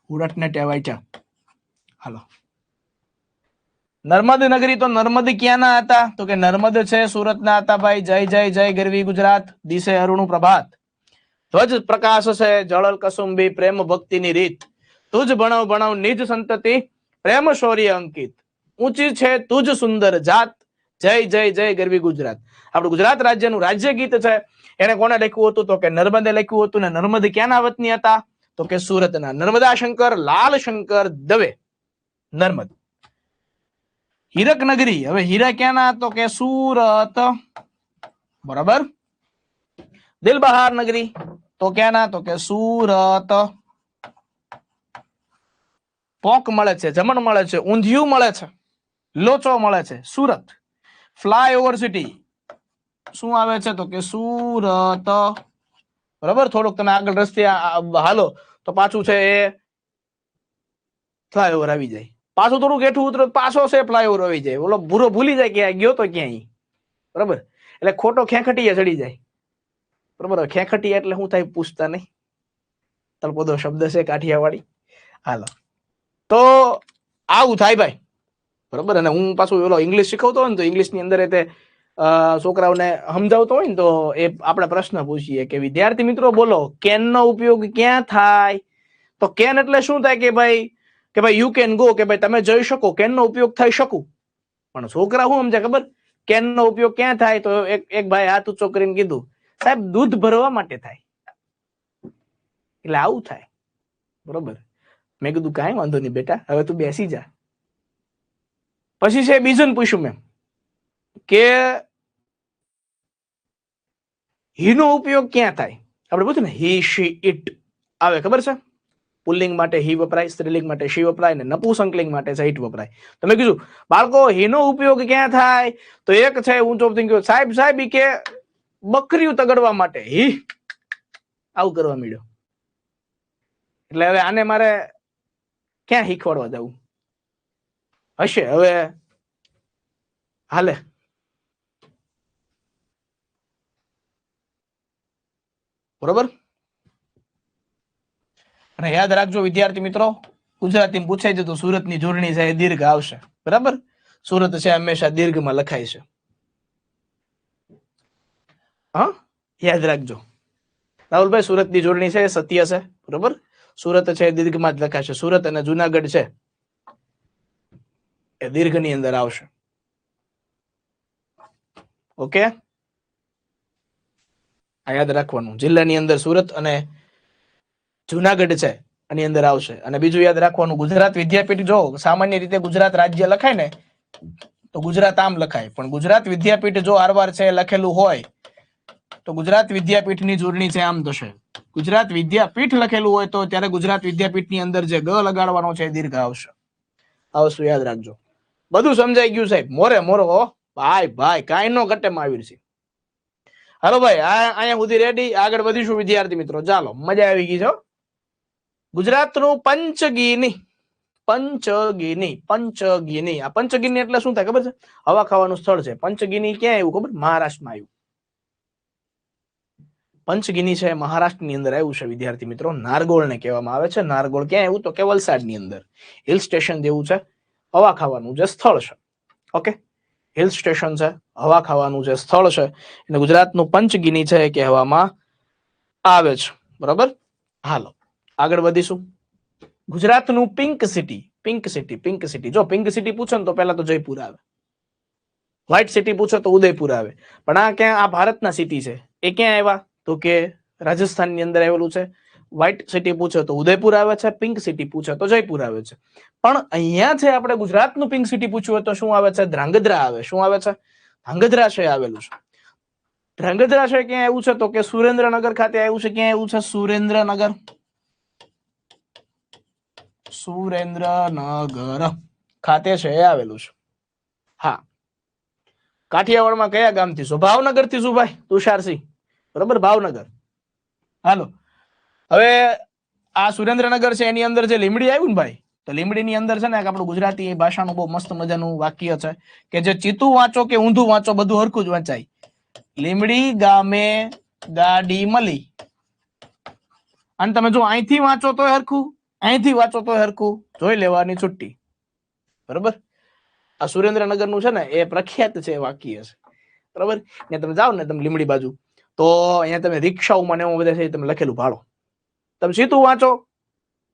સુરતને કહેવાય છે. હાલો, નર્મદ નગરી તો નર્મદ ક્યાંના હતા? તો કે નર્મદ છે સુરતના હતા ભાઈ. જય જય જય ગરવી ગુજરાત, દિશે અરુણું પ્રભાત. ધ્વજ પ્રકાશ છે જળલ કસુંબી, પ્રેમ ભક્તિની રીત. તુજ ભણવ ભણવ નિજ સંતતિ, પ્રેમ શૌર્ય અંકિત. ઊંચી છે તુજ સુંદર જાત, જય જય જય ગરવી ગુજરાત. આપણું ગુજરાત રાજ્યનું રાજ્ય ગીત છે એને કોને લખ્યું હતું? તો કે નર્મદે લખ્યું હતું. ને નર્મદ ક્યાંના વતની હતા? તો કે સુરતના. નર્મદા શંકર લાલ શંકર દવે, નર્મદ. હીરક નગરી, હવે હીરા ક્યાંના? તો કે સુરત, બરાબર. દિલબહાર નગરી તો ક્યાંના? તો કે સુરત. પોક મળે છે, જમણ મળે છે, ઊંધિયું મળે છે, લોચો મળે છે, સુરત. ફ્લાયઓવર સિટી શું આવે છે? તો કે સુરત, બરાબર. થોડુંક તમે આગળ રસ્તે હાલો તો પાછું છે એ ફ્લાયઓવર આવી જાય. પાછું થોડુંક હેઠું ઉતરો પાછો છે ફ્લાયઓવર આવી જાય. ઓલો ભૂરો ભૂલી જાય કે ગયો તો ક્યાંય, બરાબર. એટલે ખોટો ખેખટીએ ચડી જાય, બરાબર. ખેખટીયા એટલે શું થાય પૂછતા નહીં, તળપદો શબ્દ છે કાઠિયાવાડી. હાલો, તો આવું થાય ભાઈ, બરાબર. અને હું પાછું ઓલો ઇંગ્લિશ શીખવતો હોય ને તો ઇંગ્લિશ ની અંદર તે છોકરાઓને સમજાવતો હોય ને તો એ આપણે પ્રશ્ન પૂછીએ કે વિદ્યાર્થી મિત્રો બોલો કેન નો ઉપયોગ ક્યાં થાય? તો કેન એટલે શું થાય કે ભાઈ યુ કેન ગો, કે ભાઈ તમે જઈ શકો, કેન નો ઉપયોગ થઈ શકું. પણ છોકરા શું સમજે ખબર? કેન નો ઉપયોગ ક્યાં થાય? તો એક ભાઈ હાથ ઊંચો કરીને કીધું સાહેબ દૂધ ભરવા માટે થાય. એટલે આવું થાય, બરોબર. મેં કીધું કાંઈ વાંધો નહીં બેટા, હવે તું બેસી જા. પછી છે બીજું પૂછ્યું મેં કે હી નો ઉપયોગ ક્યાં થાય? આપણે પૂછ્યું ને હી શી ઇટ આવે, ખબર છે? પુલ્લિંગ માટે હી વપરાય, સ્ત્રીલિંગ માટે શી વપરાય, ને નપુંસકલિંગ માટે છે ઇટ વપરાય. તો મેં કીધું બાળકો હી નો ઉપયોગ ક્યાં થાય? તો એક છે ઊંચો થઈ ગયો સાહેબ સાહેબ કે બકરીઓ તગડવા માટે હી આવું કરવા માંડ્યો. એટલે હવે આને મારે ક્યાં શીખવાડવા જવું હશે? હવે હાલે, બરોબર. અને યાદ રાખજો વિદ્યાર્થી મિત્રો, ગુજરાતી પૂછાય છે તો સુરતની જોડણી છે એ દીર્ઘ આવશે, બરાબર. સુરત છે હંમેશા દીર્ઘમાં લખાય છે, હા યાદ રાખજો. રાહુલભાઈ સુરતની જોડણી છે સત્ય છે, બરોબર. સુરત છે દીર્ઘમાં જ લખાશે. સુરત અને જુનાગઢ છે એ દીર્ઘની અંદર આવશે. ઓકે, આ યાદ રાખવાનું. જિલ્લાની અંદર સુરત અને જુનાગઢ છે એની અંદર આવશે. અને બીજું યાદ રાખવાનું ગુજરાત વિદ્યાપીઠ, જો સામાન્ય રીતે ગુજરાત રાજ્ય લખાય ને તો ગુજરાત આમ લખાય, પણ ગુજરાત વિદ્યાપીઠ જો આરવાર છે લખેલું હોય તો ગુજરાત વિદ્યાપીઠની જોડણી છે આમ થશે, ગુજરાત વિદ્યાપીઠ લખેલું હોય તો ત્યારે ગુજરાત વિદ્યાપીઠની અંદર જે ગ લગાડવાનો છે એ દીર્ઘ આવશે. આ વસ્તુ યાદ રાખજો. બધું સમજાઈ ગયું સાહેબ? મોરે મોરો ભાઈ કાંઈ નો ઘટે મહાવીર સિંહ. હાલો ભાઈ, અહીંયા સુધી રેડી. આગળ વધીશું વિદ્યાર્થી મિત્રો. ચાલો, મજા આવી ગઈ છે. ગુજરાતનું પંચગીની આ પંચગીની એટલે શું થાય ખબર છે? હવા ખાવાનું સ્થળ છે. પંચગીની ક્યાં આવ્યું ખબર? મહારાષ્ટ્રમાં આવ્યું. પંચગીની છે મહારાષ્ટ્રની અંદર આવ્યું છે વિદ્યાર્થી મિત્રો. નારગોળને કહેવામાં આવે છે. નારગોળ ક્યાં આવ્યું? તો કે વલસાડની અંદર. હિલ સ્ટેશન જેવું છે, હવા ખાવાનું જે સ્થળ છે. ઓકે, હિલ સ્ટેશન છે, હવા ખાવાનું જે સ્થળ છે, એને ગુજરાતનું પંચગીની છે એ કહેવામાં આવે છે. બરાબર. હાલો આગળ વધીશું. ગુજરાતનું પિંક સિટી. જો પિંક સિટી પૂછો ને તો પહેલા તો જયપુર આવે. વ્હાઇટ સિટી પૂછો તો ઉદયપુર આવે. પણ આ ક્યાં? આ ભારતના સિટી છે. એ ક્યાં આવ્યા? તો કે રાજસ્થાનની અંદર આવેલું છે. વ્હાઇટ સિટી પૂછો તો ઉદયપુર આવે છે. પિંક સિટી પૂછો તો જયપુર આવે છે. પણ અહીંયા છે આપણે ગુજરાતનું પિંક સિટી પૂછ્યું હોય તો શું આવે છે? ધ્રાંગધ્રા આવે. શું આવે છે? ધ્રાંગધ્રા છે આવેલું છે. ધ્રાંગધ્રા છે ક્યાં આવ્યું છે? તો કે સુરેન્દ્રનગર ખાતે આવ્યું છે. ક્યાં આવ્યું છે? સુરેન્દ્રનગર ખાતે છે એ આવેલું છે. હા, કાઠિયાવાડમાં કયા ગામથી છો? ભાવનગર થી શું ભાઈ? તુષારસિંહ. બરોબર, ભાવનગર. હાલો, હવે આ સુરેન્દ્રનગર છે એની અંદર જે લીમડી આવ્યું ને ભાઈ, તો લીમડીની અંદર છે ને આપણું ગુજરાતી ભાષાનું બહુ મસ્ત મજાનું વાક્ય છે કે જે ચીતું વાંચો કે ઊંધું વાંચો બધું હરખું જ વાંચાય. લીમડી ગામે ગાડી મળી. અને તમે જો અહીંથી વાંચો તો હરખું, અહીંથી વાંચો તો હરખું, જોઈ લેવાની છુટ્ટી. બરોબર. આ સુરેન્દ્રનગર નું છે ને એ પ્રખ્યાત છે વાક્ય છે. બરોબર. ત્યાં તમે જાઓ ને તમે લીમડી બાજુ તો અહીંયા તમે રિક્ષાઓમાં ને એવું બધા છે તમે લખેલું ભાડો. તમે સીધું વાંચો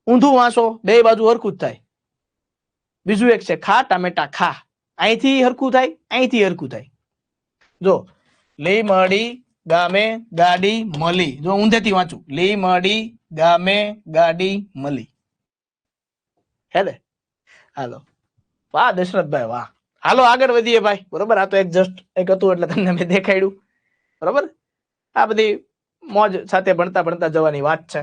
ઊંધું વાંચો બે બાજુ હરખું જ થાય. બીજું એક છે ખા ટામેટા ખા. અહીંથી હરખું થાય, અહીંથી હરખું થાય. જો લીમડી ગામે ગાડી મળી, જો ઊંધેથી વાંચું લીમડી ગામે ગાડી મળી. હે ને? હાલો, વાહ દશરથભાઈ વાહ. હાલો આગળ વધીએ ભાઈ. બરોબર, આ તો એક જસ્ટ એક હતું એટલે તમને મેં દેખાડ્યું. બરોબર, આ બધી મોજ સાથે ભણતા ભણતા જવાની વાત છે.